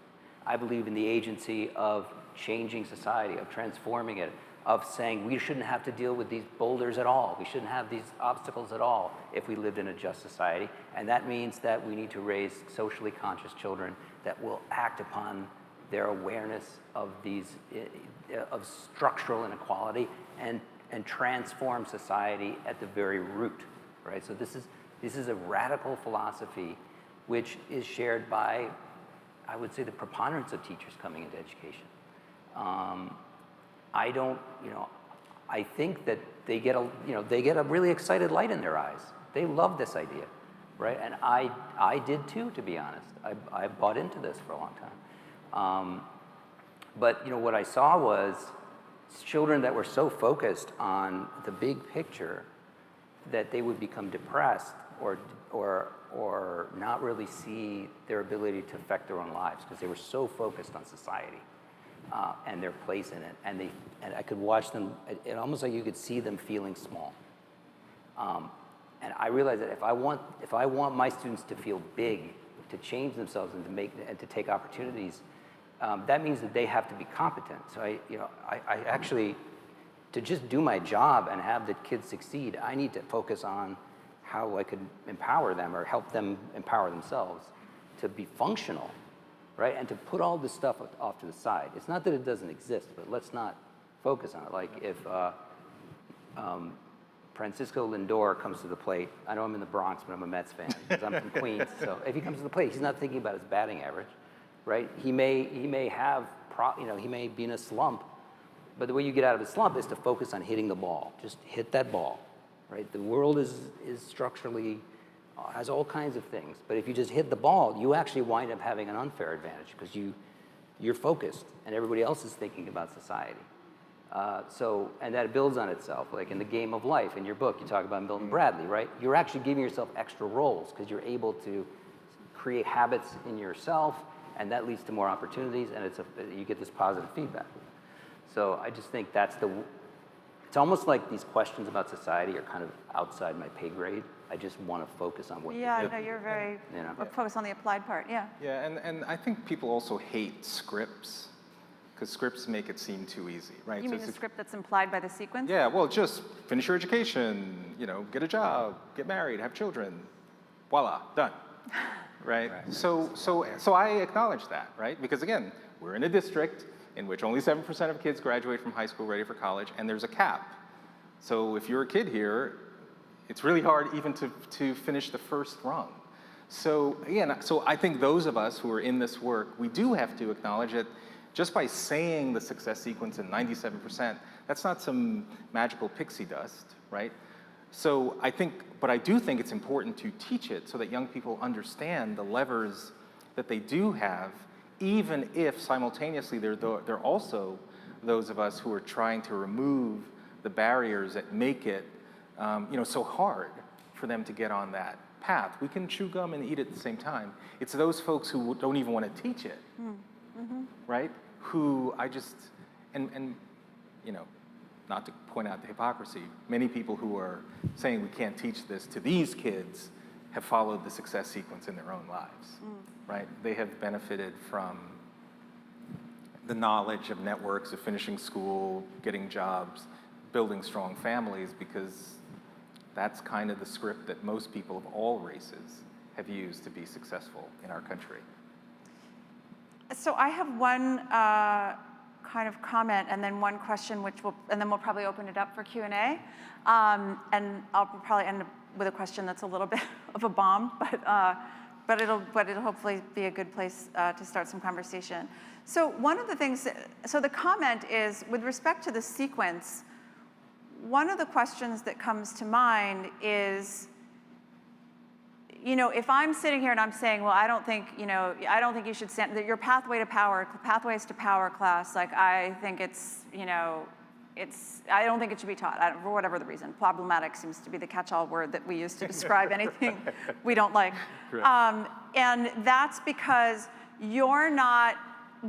C: I believe in the agency of changing society, of transforming it, of saying we shouldn't have to deal with these boulders at all. We shouldn't have these obstacles at all if we lived in a just society. And that means that we need to raise socially conscious children that will act upon their awareness of these, of structural inequality and transform society at the very root, right? So this is a radical philosophy which is shared by, I would say, the preponderance of teachers coming into education. I don't, I think that they get a really excited light in their eyes. They love this idea, right? And I did too, to be honest. I bought into this for a long time. But what I saw was children that were so focused on the big picture that they would become depressed or not really see their ability to affect their own lives because they were so focused on society and their place in it. And I could watch them, it almost like you could see them feeling small. And I realized that if I want my students to feel big, to change themselves and to take opportunities, that means that they have to be competent. So I actually, to just do my job and have the kids succeed, I need to focus on how I could empower them or help them empower themselves to be functional, right? And to put all this stuff off to the side. It's not that it doesn't exist, but let's not focus on it. Like if Francisco Lindor comes to the plate, I know I'm in the Bronx, but I'm a Mets fan because I'm from Queens. So if he comes to the plate, he's not thinking about his batting average, right? He may have, he may be in a slump, but the way you get out of a slump is to focus on hitting the ball. Just hit that ball, right? The world is structurally, has all kinds of things, but if you just hit the ball, you actually wind up having an unfair advantage because you're focused and everybody else is thinking about society. And that builds on itself, like in the game of life, in your book, you talk about Milton Bradley, right? You're actually giving yourself extra roles because you're able to create habits in yourself, and that leads to more opportunities, and you get this positive feedback. So I just think it's almost like these questions about society are kind of outside my pay grade. I just want to focus on what
B: Yeah, no, you're very focused on the applied part, yeah.
A: Yeah, and I think people also hate scripts because scripts make it seem too easy, right?
B: You mean the script that's implied by the sequence?
A: Yeah, well, just finish your education, get a job, get married, have children, voila, done, right? So I acknowledge that, right? Because again, we're in a district in which only 7% of kids graduate from high school ready for college, and there's a cap. So if you're a kid here, it's really hard even to finish the first rung. So again, I think those of us who are in this work, we do have to acknowledge that just by saying the success sequence in 97%, that's not some magical pixie dust, right? So but I do think it's important to teach it so that young people understand the levers that they do have, even if simultaneously they're also those of us who are trying to remove the barriers that make it so hard for them to get on that path. We can chew gum and eat at the same time. It's those folks who don't even want to teach it, right? Who not to point out the hypocrisy, many people who are saying we can't teach this to these kids have followed the success sequence in their own lives, right? They have benefited from the knowledge of networks, of finishing school, getting jobs, building strong families, because that's kind of the script that most people of all races have used to be successful in our country.
B: So I have one kind of comment and then one question, and then we'll probably open it up for Q&A. And I'll probably end up with a question that's a little bit of a bomb, but it'll hopefully be a good place to start some conversation. So one of the things, so the comment is, with respect to the sequence, one of the questions that comes to mind is, you know, if I'm sitting here and I'm saying, well, I don't think, you know, I don't think you should stand, that your pathways to power class, like, I think it's, you know, I don't think it should be taught, for whatever the reason. Problematic seems to be the catch-all word that we use to describe anything we don't like. And that's because you're not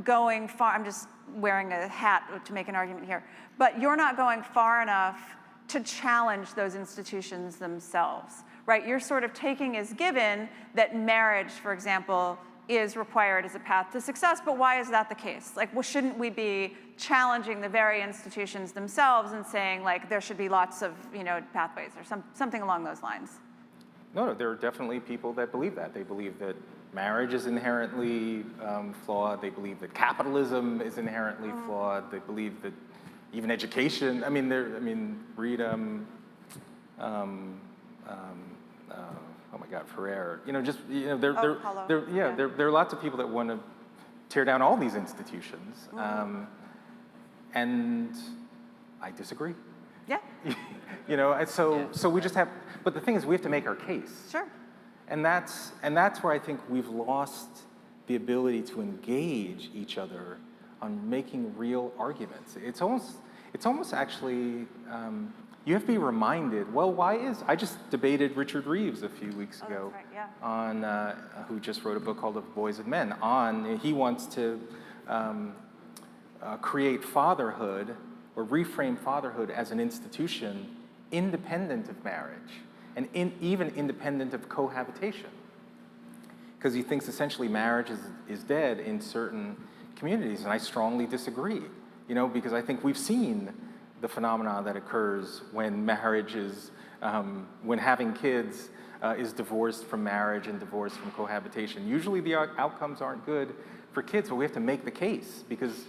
B: going far, I'm just wearing a hat to make an argument here, but you're not going far enough to challenge those institutions themselves, right? You're sort of taking as given that marriage, for example, is required as a path to success, but why is that the case? Like, well, shouldn't we be challenging the very institutions themselves and saying, like, there should be lots of, you know, pathways or something along those lines?
A: No, there are definitely people that believe that. They believe that marriage is inherently flawed. They believe that capitalism is inherently flawed. They believe that even education, read, oh my God, Ferrer. You know, just, you know, there are lots of people that want to tear down all these institutions. And I disagree.
B: Yeah.
A: You know, and so we just have, but the thing is, we have to make our case.
B: Sure.
A: And that's where I think we've lost the ability to engage each other on making real arguments. It's almost actually, you have to be reminded, well, I just debated Richard Reeves a few weeks ago,
B: that's right, yeah.
A: on, who just wrote a book called Of Boys and Men, he wants to create fatherhood or reframe fatherhood as an institution independent of marriage and even independent of cohabitation. Because he thinks essentially marriage is dead in certain communities, and I strongly disagree. You know, because I think we've seen the phenomena that occurs when marriage is, when having kids is divorced from marriage and divorced from cohabitation. Usually the outcomes aren't good for kids, but we have to make the case, because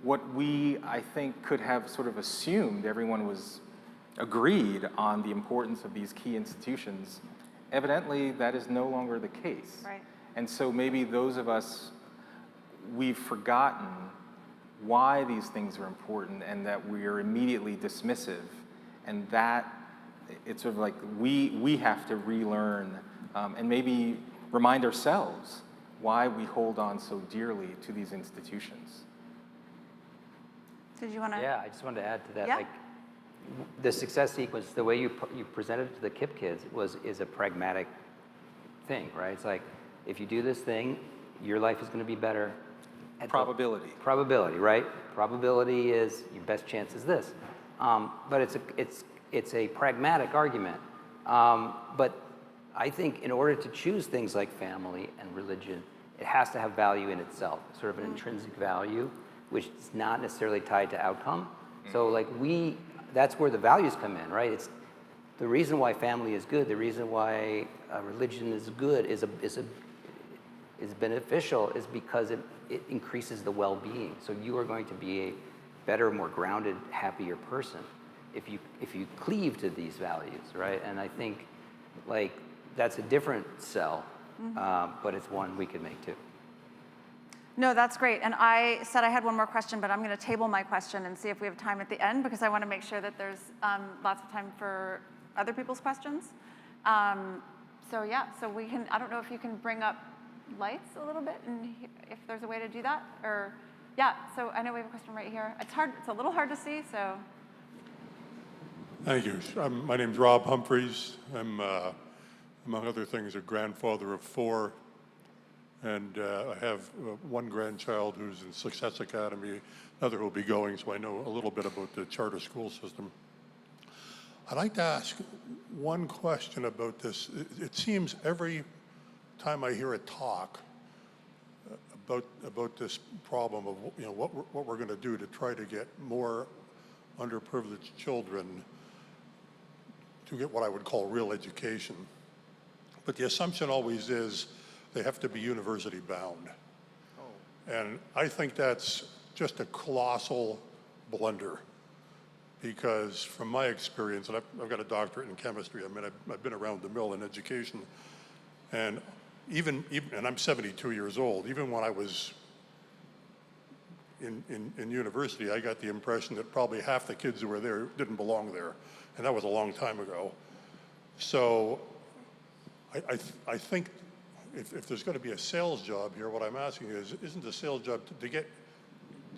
A: what we, I think, could have sort of assumed everyone was agreed on the importance of these key institutions, evidently that is no longer the case.
B: Right.
A: And so maybe those of us, we've forgotten why these things are important and that we are immediately dismissive, and that it's sort of like we have to relearn and maybe remind ourselves why we hold on so dearly to these institutions.
B: Did you want to?
C: Yeah, I just wanted to add to that.
B: Yeah.
C: Like, the success sequence, the way you presented it to the KIPP kids is a pragmatic thing, right? It's like, if you do this thing, your life is going to be better.
A: Probability.
C: Probability, right? Probability is your best chance is this, but it's a pragmatic argument. But I think in order to choose things like family and religion, it has to have value in itself, sort of an intrinsic value, which is not necessarily tied to outcome. So like that's where the values come in, right? It's the reason why family is good, the reason why religion is good, is beneficial, is because it increases the well-being. So you are going to be a better, more grounded, happier person if you cleave to these values, right? And I think like that's a different sell, but it's one we can make too.
B: No, that's great. And I said I had one more question, but I'm going to table my question and see if we have time at the end, because I want to make sure that there's lots of time for other people's questions. So yeah, so we can, I don't know if you can bring up lights a little bit, and if there's a way to do that, or yeah. So I know we have a question right here. It's hard. It's a little hard to see. So.
D: Thank you. My name's Rob Humphreys. I'm, among other things, a grandfather of 4, and I have one grandchild who's in Success Academy, another who'll be going, so I know a little bit about the charter school system. I'd like to ask one question about this. It seems every time I hear a talk about this problem of what we're going to do to try to get more underprivileged children to get what I would call real education, but the assumption always is they have to be university bound. And I think that's just a colossal blunder, because from my experience, and I've got a doctorate in chemistry, I mean, I've been around the mill in education, and even and I'm 72 years old, even when I was in university, I got the impression that probably half the kids who were there didn't belong there, and that was a long time ago. So I think if there's going to be a sales job here, what I'm asking is, isn't the sales job to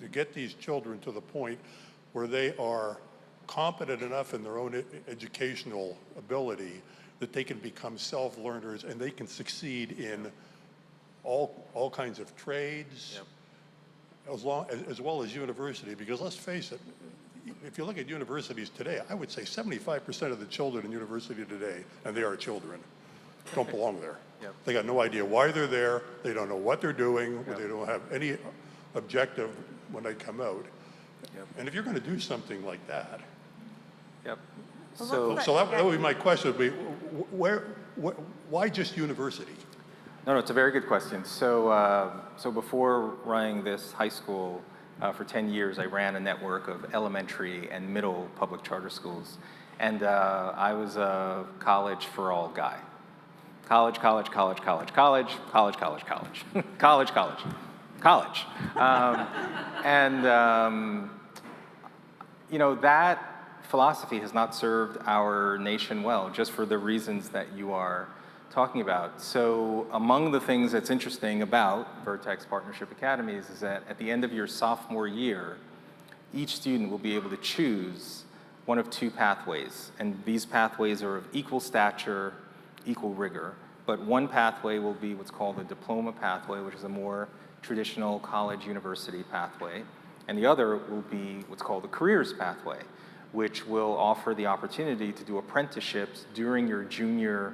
D: get these children to the point where they are competent enough in their own educational ability that they can become self-learners and they can succeed in all kinds of trades, as well as university? Because let's face it, if you look at universities today, I would say 75% of the children in university today, and they are children, don't belong there.
A: Yep.
D: They got no idea why they're there. They don't know what they're doing. They don't have any objective when they come out.
A: Yep.
D: And if you're going to do something like that,
A: Yep.
B: Well,
A: So,
D: that would be my question. Would be, why just university?
A: no, it's a very good question. So, so before running this high school, for 10 years, I ran a network of elementary and middle public charter schools. And I was a college for all guy. College, college, college, college, college, college, college, college, college, college, college. You know, that philosophy has not served our nation well, just for the reasons that you are talking about. So among the things that's interesting about Vertex Partnership Academies is that at the end of your sophomore year, each student will be able to choose one of two pathways. And these pathways are of equal stature, equal rigor. But one pathway will be what's called a diploma pathway, which is a more traditional college university pathway. And the other will be what's called the careers pathway, which will offer the opportunity to do apprenticeships during your junior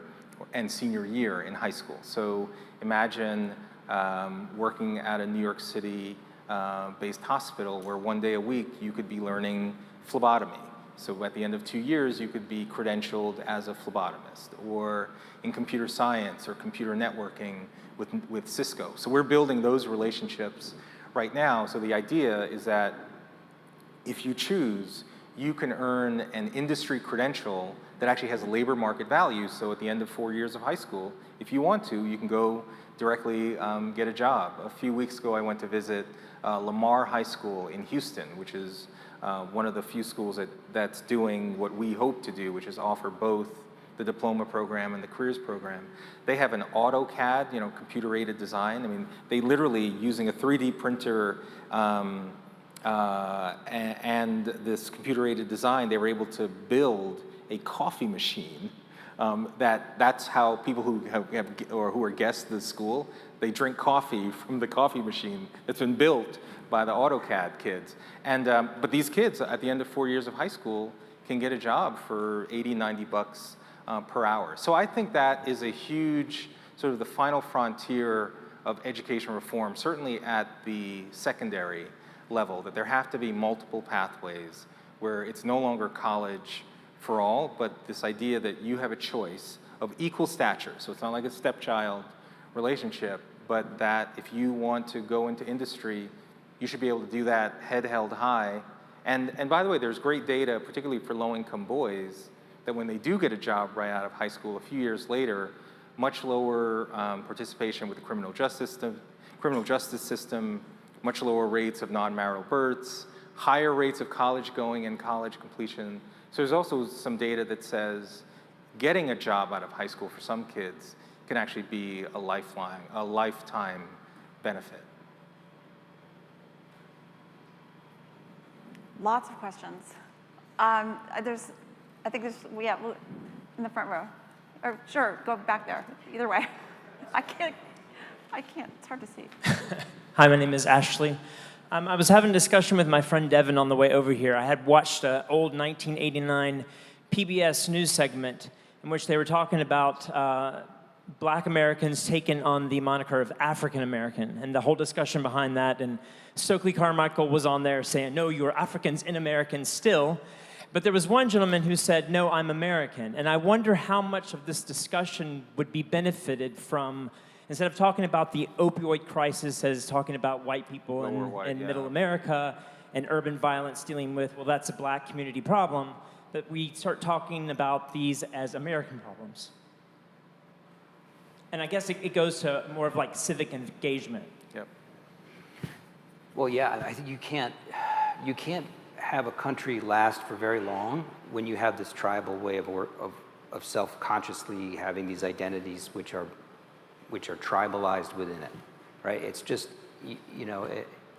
A: and senior year in high school. So imagine working at a New York City based hospital where one day a week you could be learning phlebotomy. So at the end of 2 years, you could be credentialed as a phlebotomist, or in computer science or computer networking with Cisco. So we're building those relationships right now. So the idea is that if you choose, you can earn an industry credential that actually has a labor market value. So at the end of 4 years of high school, if you want to, you can go directly get a job. A few weeks ago, I went to visit Lamar High School in Houston, which is one of the few schools that's doing what we hope to do, which is offer both the diploma program and the careers program. They have an AutoCAD, you know, computer-aided design. I mean, they literally, using a 3D printer and this computer-aided design, they were able to build a coffee machine. That's how people who who are guests at the school, they drink coffee from the coffee machine that's been built by the AutoCAD kids. And but these kids at the end of 4 years of high school can get a job for 80, 90 bucks per hour. So I think that is a huge, sort of the final frontier of education reform, certainly at the secondary level, that there have to be multiple pathways where it's no longer college for all, but this idea that you have a choice of equal stature. So it's not like a stepchild relationship, but that if you want to go into industry, you should be able to do that head held high. And by the way, there's great data, particularly for low-income boys, that when they do get a job right out of high school, a few years later, much lower participation with the criminal justice system, much lower rates of non-marital births, higher rates of college going and college completion. So there's also some data that says getting a job out of high school for some kids can actually be a lifetime benefit.
B: Lots of questions. I think there's, yeah, in the front row. Or sure, go back there. Either way. I can't, it's hard to see.
E: Hi, my name is Ashley. I was having a discussion with my friend Devin on the way over here. I had watched an old 1989 PBS news segment in which they were talking about Black Americans taking on the moniker of African American, and the whole discussion behind that. And Stokely Carmichael was on there saying, no, you're Africans in Americans still. But there was one gentleman who said, no, I'm American. And I wonder how much of this discussion would be benefited from, instead of talking about the opioid crisis as talking about white people in middle America and urban violence dealing with, well, that's a black community problem, that we start talking about these as American problems. And I guess it goes to more of like civic engagement.
A: Yep.
C: Well, yeah, I think you can't have a country last for very long when you have this tribal way of self-consciously having these identities which are tribalized within it, right? It's just,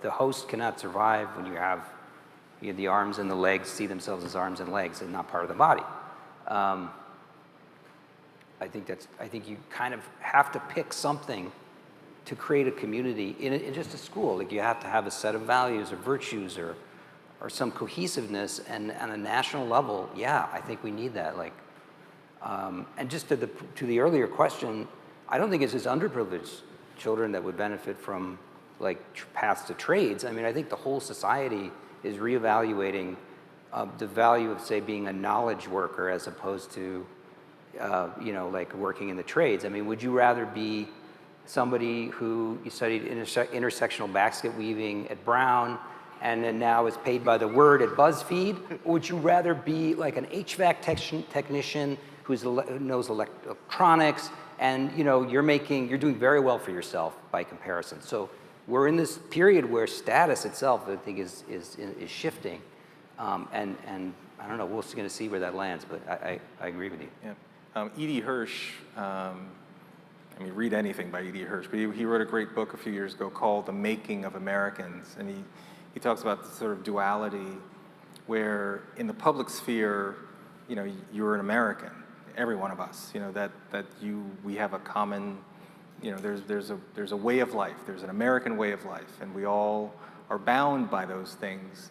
C: the host cannot survive when you have the arms and the legs see themselves as arms and legs and not part of the body. I think you kind of have to pick something to create a community in just a school. Like you have to have a set of values or virtues or some cohesiveness, and on a national level, yeah, I think we need that. Like, and just to the earlier question, I don't think it's just underprivileged children that would benefit from like paths to trades. I mean, I think the whole society is reevaluating the value of, say, being a knowledge worker as opposed to, like working in the trades. I mean, would you rather be somebody who you studied intersectional basket weaving at Brown and then now is paid by the word at BuzzFeed? Or would you rather be like an HVAC technician who knows electronics and you're doing very well for yourself by comparison? So we're in this period where status itself, I think, is shifting, and I don't know. We're going to see where that lands, but I agree with you.
A: Yeah, E.D. Hirsch. Read anything by E.D. Hirsch, but he wrote a great book a few years ago called The Making of Americans, and he talks about the sort of duality where in the public sphere, you're an American, every one of us, we have a common, there's a way of life, there's an American way of life, and we all are bound by those things.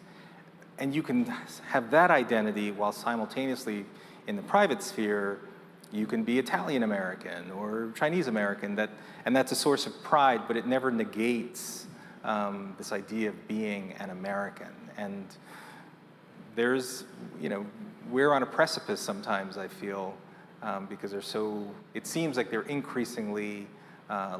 A: And you can have that identity while simultaneously in the private sphere, you can be Italian American or Chinese American, and that's a source of pride, but it never negates this idea of being an American. And there's, we're on a precipice sometimes, I feel, because it seems like there are increasingly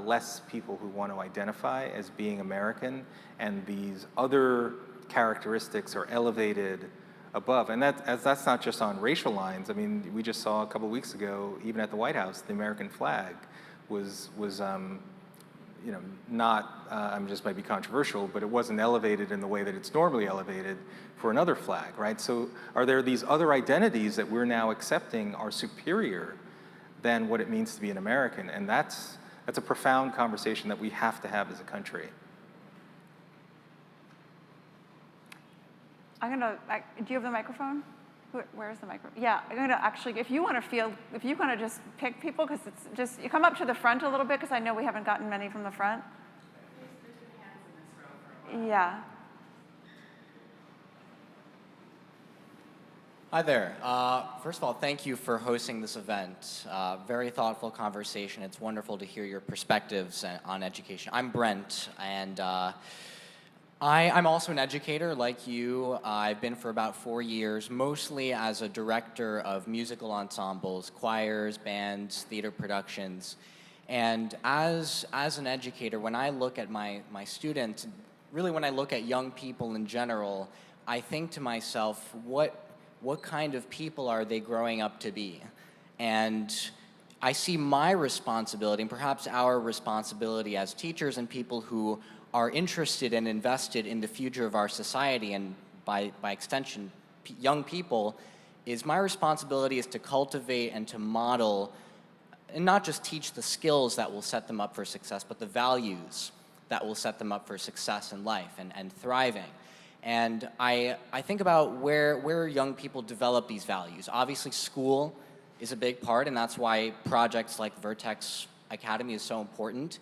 A: less people who want to identify as being American, and these other characteristics are elevated above. And that's not just on racial lines. I mean, we just saw a couple of weeks ago, even at the White House, the American flag was not, just might be controversial, but it wasn't elevated in the way that it's normally elevated for another flag, right? So are there these other identities that we're now accepting are superior than what it means to be an American? And that's a profound conversation that we have to have as a country.
B: Do you have the microphone? Where's the microphone? Yeah, I'm gonna actually, if you wanna just pick people, because it's just, you come up to the front a little bit, because I know we haven't gotten many from the front. There's been hands in this row for a while. Yeah.
F: Hi there. First of all, thank you for hosting this event. Very thoughtful conversation. It's wonderful to hear your perspectives on education. I'm Brent, and I'm also an educator like you. I've been for about 4 years, mostly as a director of musical ensembles, choirs, bands, theater productions. And as an educator, when I look at my students, really when I look at young people in general, I think to myself, what kind of people are they growing up to be? And I see my responsibility, and perhaps our responsibility as teachers and people who are interested and invested in the future of our society, and by extension, young people, is my responsibility is to cultivate and to model, and not just teach the skills that will set them up for success, but the values that will set them up for success in life and thriving. And I think about where young people develop these values. Obviously, school is a big part, and that's why projects like Vertex Academy is so important.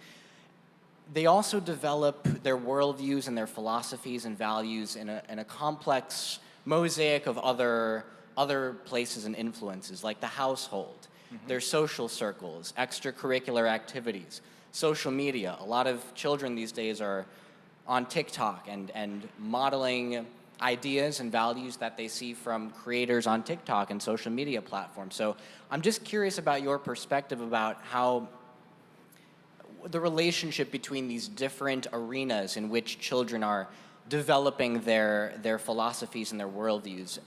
F: They also develop their worldviews and their philosophies and values in a complex mosaic of other places and influences, like the household, their social circles, extracurricular activities, social media. A lot of children these days are on TikTok and modeling ideas and values that they see from creators on TikTok and social media platforms. So I'm just curious about your perspective about how the relationship between these different arenas in which children are developing their philosophies and their worldviews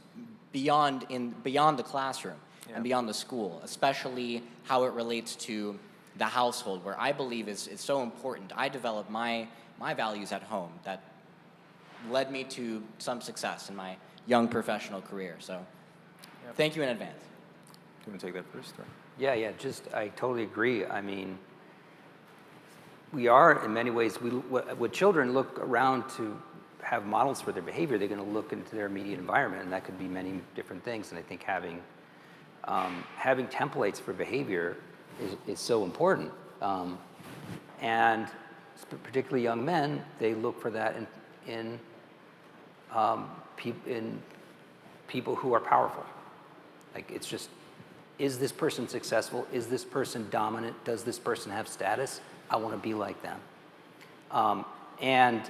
F: beyond the classroom and beyond the school, especially how it relates to the household, where I believe is so important. I developed my values at home that led me to some success in my young professional career. So thank you in advance.
A: you want to take that first? Or?
C: Yeah, I totally agree. I mean, we are, in many ways, when children look around to have models for their behavior, they're going to look into their immediate environment, and that could be many different things. And I think having templates for behavior is so important. And particularly young men, they look for that in people who are powerful. Like, it's just, is this person successful? Is this person dominant? Does this person have status? I want to be like them. And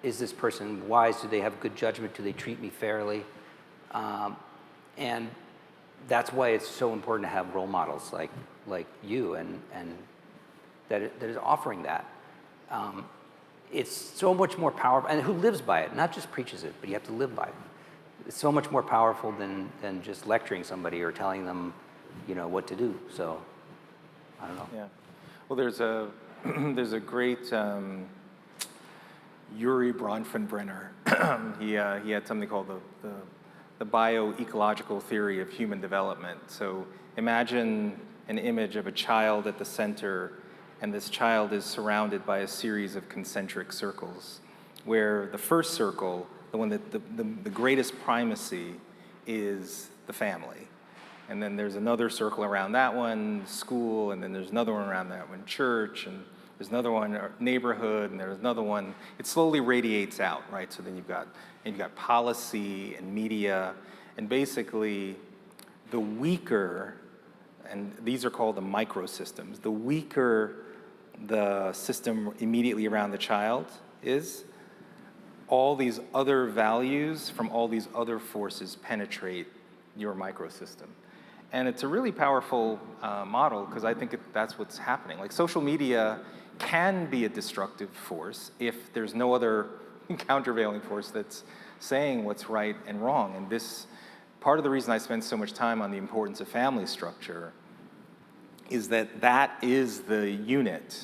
C: is this person wise? Do they have good judgment? Do they treat me fairly? And that's why it's so important to have role models like you and that is offering that. It's so much more powerful, and who lives by it, not just preaches it, but you have to live by it. It's so much more powerful than just lecturing somebody or telling them, what to do. So, I don't know.
A: Yeah. Well, there's a there's a great Yuri Bronfenbrenner. He had something called the bioecological theory of human development. So imagine an image of a child at the center, and this child is surrounded by a series of concentric circles, where the first circle, the one that the greatest primacy, is the family. And then there's another circle around that one, school, and then there's another one around that one, church, and there's another one, neighborhood, and there's another one. It slowly radiates out, right? So then you've got policy and media, and basically the weaker, and these are called the microsystems, the weaker the system immediately around the child is, all these other values from all these other forces penetrate your microsystem. And it's a really powerful model, because I think that's what's happening. Like, social media can be a destructive force if there's no other countervailing force that's saying what's right and wrong. And this, part of the reason I spend so much time on the importance of family structure is that that is the unit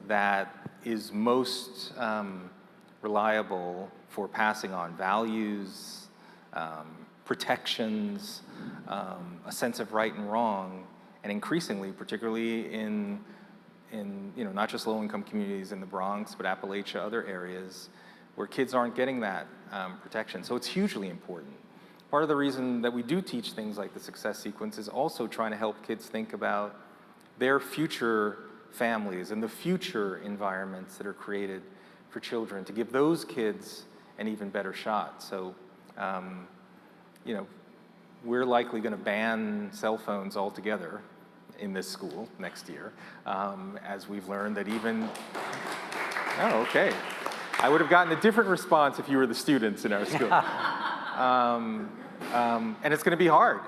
A: that is most reliable for passing on values, protections, a sense of right and wrong, and increasingly, particularly in not just low-income communities in the Bronx, but Appalachia, other areas where kids aren't getting that protection. So it's hugely important. Part of the reason that we do teach things like the success sequence is also trying to help kids think about their future families and the future environments that are created for children, to give those kids an even better shot. So, we're likely going to ban cell phones altogether in this school next year, as we've learned that even, oh, okay. I would have gotten a different response if you were the students in our school. And it's going to be hard.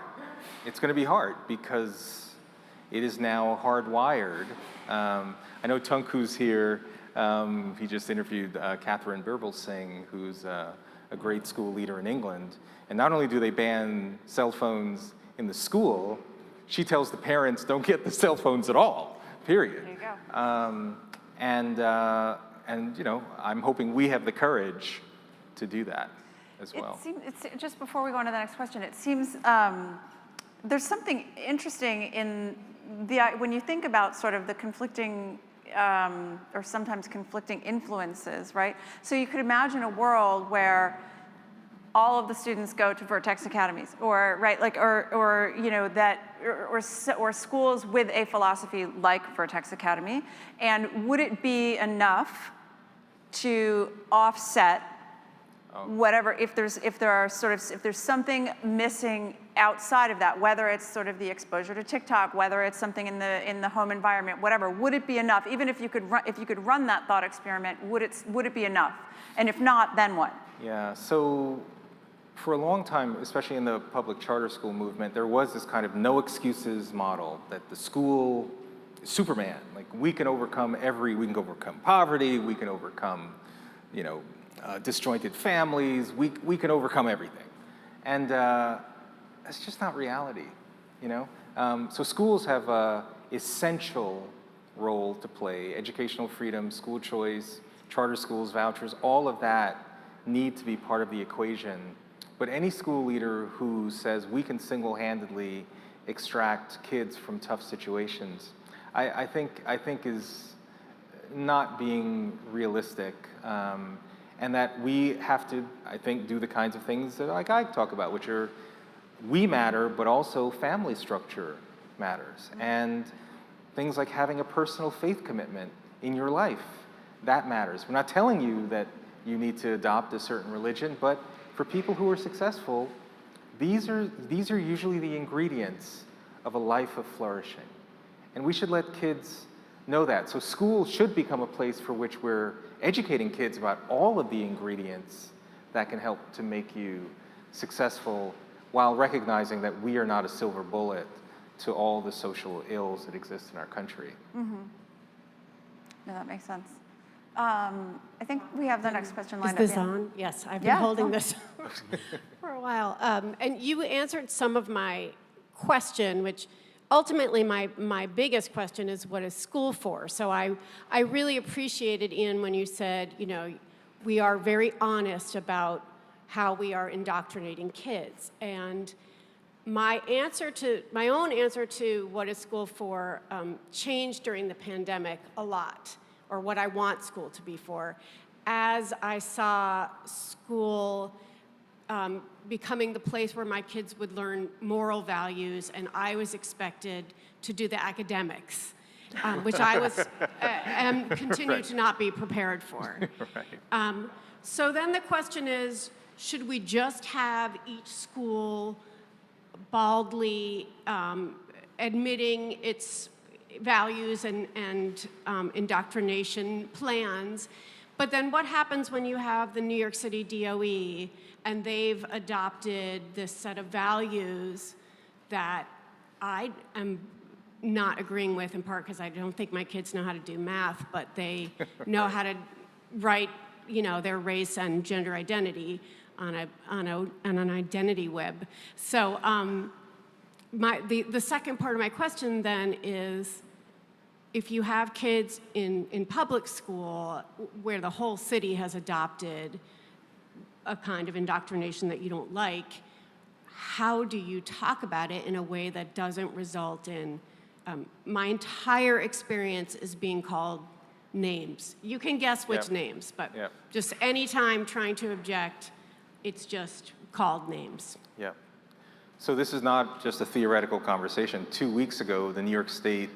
A: It's going to be hard because it is now hardwired. I know Tunku's here. He just interviewed Catherine Birbal-Singh, who's a great school leader in England. And not only do they ban cell phones in the school, she tells the parents, don't get the cell phones at all, period.
B: There you go.
A: And I'm hoping we have the courage to do that as well.
B: It's just before we go on to the next question, it seems there's something interesting in when you think about sort of the conflicting or sometimes conflicting influences, right? So you could imagine a world where all of the students go to Vertex Academies, or right, like, or schools with a philosophy like Vertex Academy, and would it be enough to offset whatever, if there's something missing outside of that, whether it's sort of the exposure to TikTok, whether it's something in the home environment, whatever, would it be enough? Even if you could run that thought experiment, would it be enough? And if not, then what?
A: Yeah, so for a long time, especially in the public charter school movement, there was this kind of no excuses model that the school is Superman. Like, we can overcome poverty, we can overcome, disjointed families, we can overcome everything. And that's just not reality, So schools have an essential role to play. Educational freedom, school choice, charter schools, vouchers, all of that need to be part of the equation. But any school leader who says we can single-handedly extract kids from tough situations, I think is not being realistic. And that we have to, I think, do the kinds of things that like I talk about, which are we matter, but also family structure matters. And things like having a personal faith commitment in your life, that matters. We're not telling you that you need to adopt a certain religion, but for people who are successful, these are usually the ingredients of a life of flourishing. And we should let kids know that. So school should become a place for which we're educating kids about all of the ingredients that can help to make you successful, while recognizing that we are not a silver bullet to all the social ills that exist in our country.
B: No, that makes sense. I think we have the next question lined up.
G: Is this on? Yes, I've been holding this for a while. And you answered some of my question, which ultimately my biggest question is, what is school for? So I really appreciated, Ian, when you said, you know, we are very honest about how we are indoctrinating kids. And my own answer to what is school for changed during the pandemic a lot, or what I want school to be for, as I saw school becoming the place where my kids would learn moral values, and I was expected to do the academics, which I was and continue to not be prepared for. So then the question is, should we just have each school baldly admitting its values and indoctrination plans? But then what happens when you have the New York City DOE and they've adopted this set of values that I am not agreeing with, in part because I don't think my kids know how to do math, but they know how to write, you know, their race and gender identity on an identity web. So the second part of my question then is, if you have kids in public school where the whole city has adopted a kind of indoctrination that you don't like, how do you talk about it in a way that doesn't result in, my entire experience is being called names. You can guess which names, but just any time trying to object, it's just called names.
A: Yeah. So this is not just a theoretical conversation. 2 weeks ago, the New York State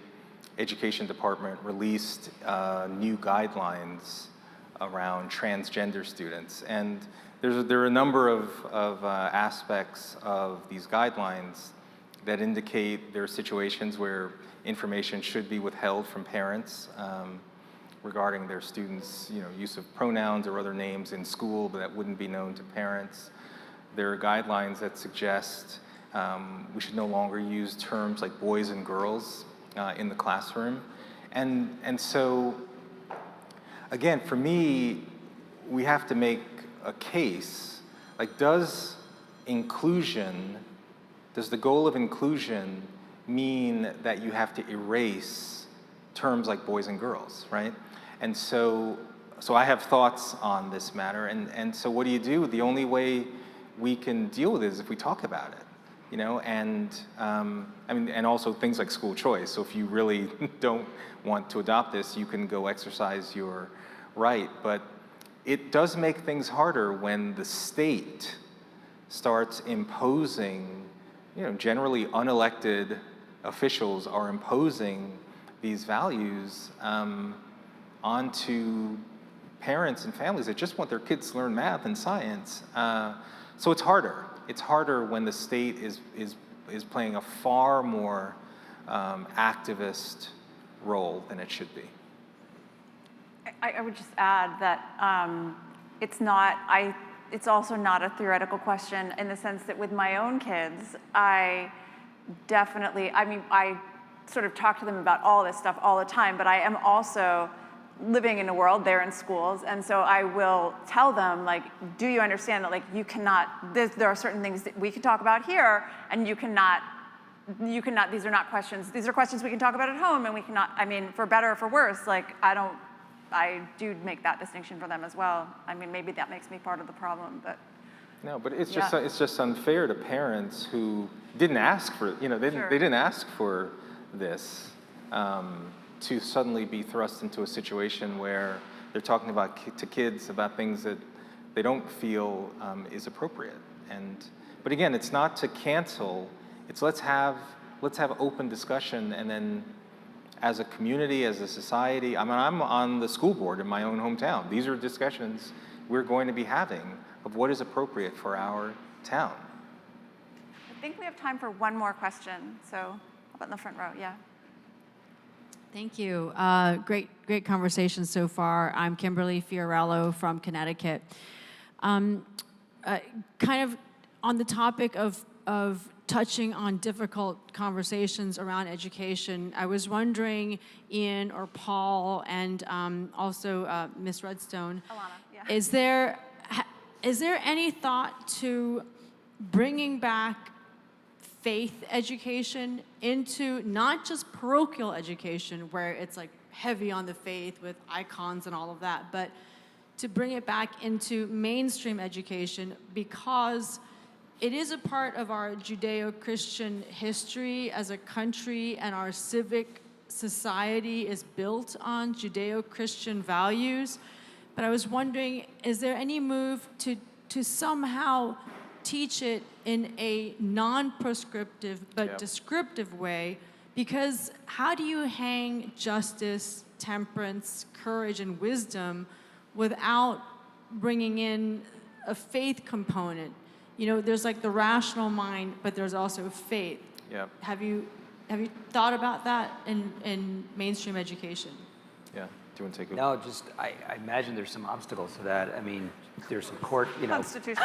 A: Education Department released new guidelines around transgender students. And there are a number of aspects of these guidelines that indicate there are situations where information should be withheld from parents regarding their students' use of pronouns or other names in school, but that wouldn't be known to parents. There are guidelines that suggest we should no longer use terms like boys and girls in the classroom. And so, again, for me, we have to make a case, like, does the goal of inclusion mean that you have to erase terms like boys and girls, right? And so I have thoughts on this matter, and so what do? The only way we can deal with it is if we talk about it, and and also things like school choice. So if you really don't want to adopt this, you can go exercise your right, but it does make things harder when the state starts imposing, generally unelected officials are imposing these values onto parents and families that just want their kids to learn math and science. So it's harder. It's harder when the state is playing a far more activist role than it should be.
B: I would just add that it's also not a theoretical question, in the sense that with my own kids, I sort of talk to them about all this stuff all the time, but I am also living in a world, they're in schools, and so I will tell them, like, do you understand that, like, you cannot, there are certain things that we can talk about here, and you cannot, these are not questions, these are questions we can talk about at home, and we cannot, for better or for worse, like, I do make that distinction for them as well. Maybe that makes me part of the problem, but.
A: No, but it's
B: Yeah.
A: just unfair to parents who didn't ask for, you know,
B: Sure.
A: they didn't ask for this, to suddenly be thrust into a situation where they're talking about to kids about things that they don't feel is appropriate. But again, it's not to cancel. It's let's have open discussion, and then as a community, as a society. I mean, I'm on the school board in my own hometown. These are discussions we're going to be having of what is appropriate for our town.
B: I think we have time for one more question. So how about in the front row? Yeah.
H: Thank you. Great conversation so far. I'm Kimberly Fiorello from Connecticut. Kind of on the topic of touching on difficult conversations around education, I was wondering, Ian or Paul, and also Ms. Redstone,
B: Ilana, yeah.
H: is there any thought to bringing back faith education into not just parochial education, where it's like heavy on the faith with icons and all of that, but to bring it back into mainstream education, because it is a part of our Judeo-Christian history as a country, and our civic society is built on Judeo-Christian values. But I was wondering, is there any move to somehow teach it in a non-prescriptive but
A: Yep.
H: descriptive way? Because how do you hang justice, temperance, courage, and wisdom without bringing in a faith component? You know, there's like the rational mind, but there's also faith.
A: Yeah,
H: Have you thought about that in mainstream education?
A: yeah. Do you want to take it?
C: No, just, I imagine there's some obstacles to that. I mean, there's some court, you know,
B: Constitution.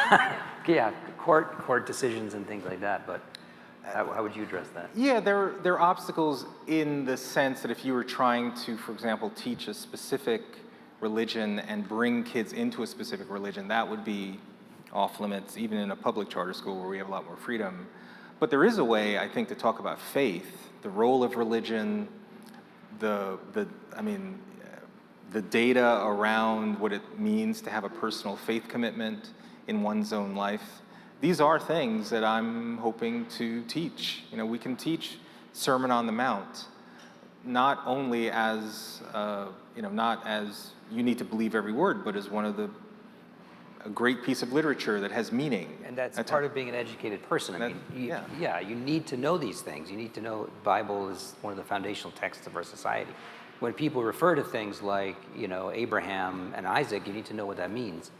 C: yeah, court decisions and things like that, but how would you address that?
A: Yeah, there are obstacles in the sense that if you were trying to, for example, teach a specific religion and bring kids into a specific religion, that would be off limits, even in a public charter school where we have a lot more freedom. But there is a way, I think, to talk about faith, the role of religion, the data around what it means to have a personal faith commitment in one's own life. These are things that I'm hoping to teach. You know, we can teach Sermon on the Mount, not only as, not as you need to believe every word, but as a great piece of literature that has meaning.
C: And that's part of being an educated person. I mean, you need to know these things. You need to know the Bible is one of the foundational texts of our society. When people refer to things like, you know, Abraham and Isaac, you need to know what that means.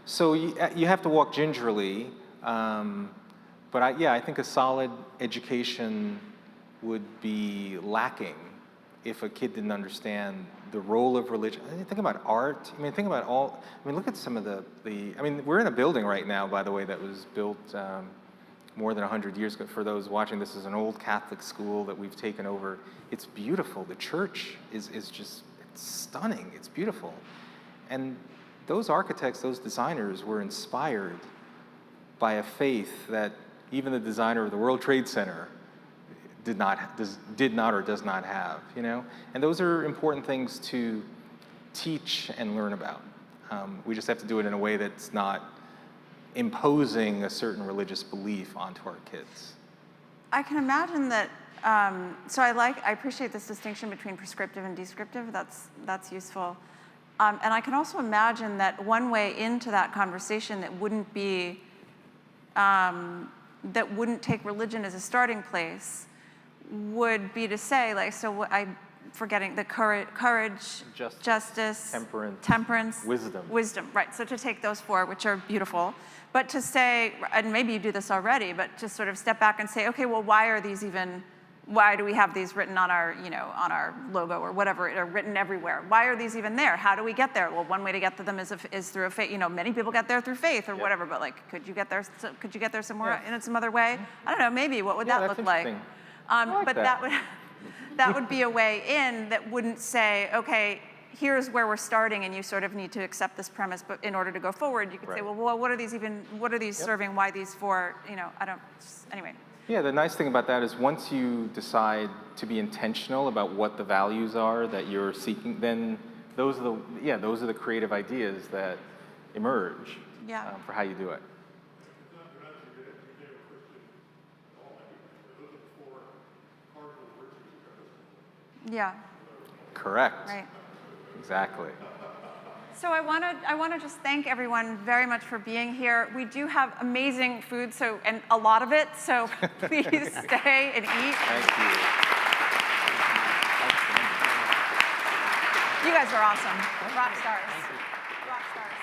A: So you have to walk gingerly, but I think a solid education would be lacking if a kid didn't understand the role of religion. I mean, think about art. I mean, think about look at some of we're in a building right now, by the way, that was built more than 100 years ago. For those watching, this is an old Catholic school that we've taken over. It's beautiful. The church is just, it's stunning. It's beautiful. And those architects, those designers were inspired by a faith that even the designer of the World Trade Center did not or does not have, you know? And those are important things to teach and learn about. We just have to do it in a way that's not imposing a certain religious belief onto our kids.
B: I can imagine that, I appreciate this distinction between prescriptive and descriptive. That's useful. And I can also imagine that one way into that conversation that wouldn't be, that wouldn't take religion as a starting place would be to say, like, so I'm forgetting the courage, justice, temperance, wisdom, right. So to take those four, which are beautiful, but to say, and maybe you do this already, but to sort of step back and say, okay, well, why do we have these written on our, on our logo or whatever, or written everywhere? Why are these even there? How do we get there? Well, one way to get to them is through a faith. Many people get there through faith or whatever, but like, could you get there somewhere in some other way? I don't know, maybe, what would that look like? But that would be a way in that wouldn't say, okay, here's where we're starting, and you sort of need to accept this premise, but in order to go forward, you could say, well, what are these serving, why these for, anyway.
A: Yeah, the nice thing about that is once you decide to be intentional about what the values are that you're seeking, then those are the creative ideas that, emerge
B: Yeah.
A: for how you do it.
B: Yeah,
A: Correct.
B: right.
A: Exactly.
B: So I want to just thank everyone very much for being here. We do have amazing food, and a lot of it. So please stay and eat.
A: Thank you.
B: You guys are awesome. Rock stars. Rock stars.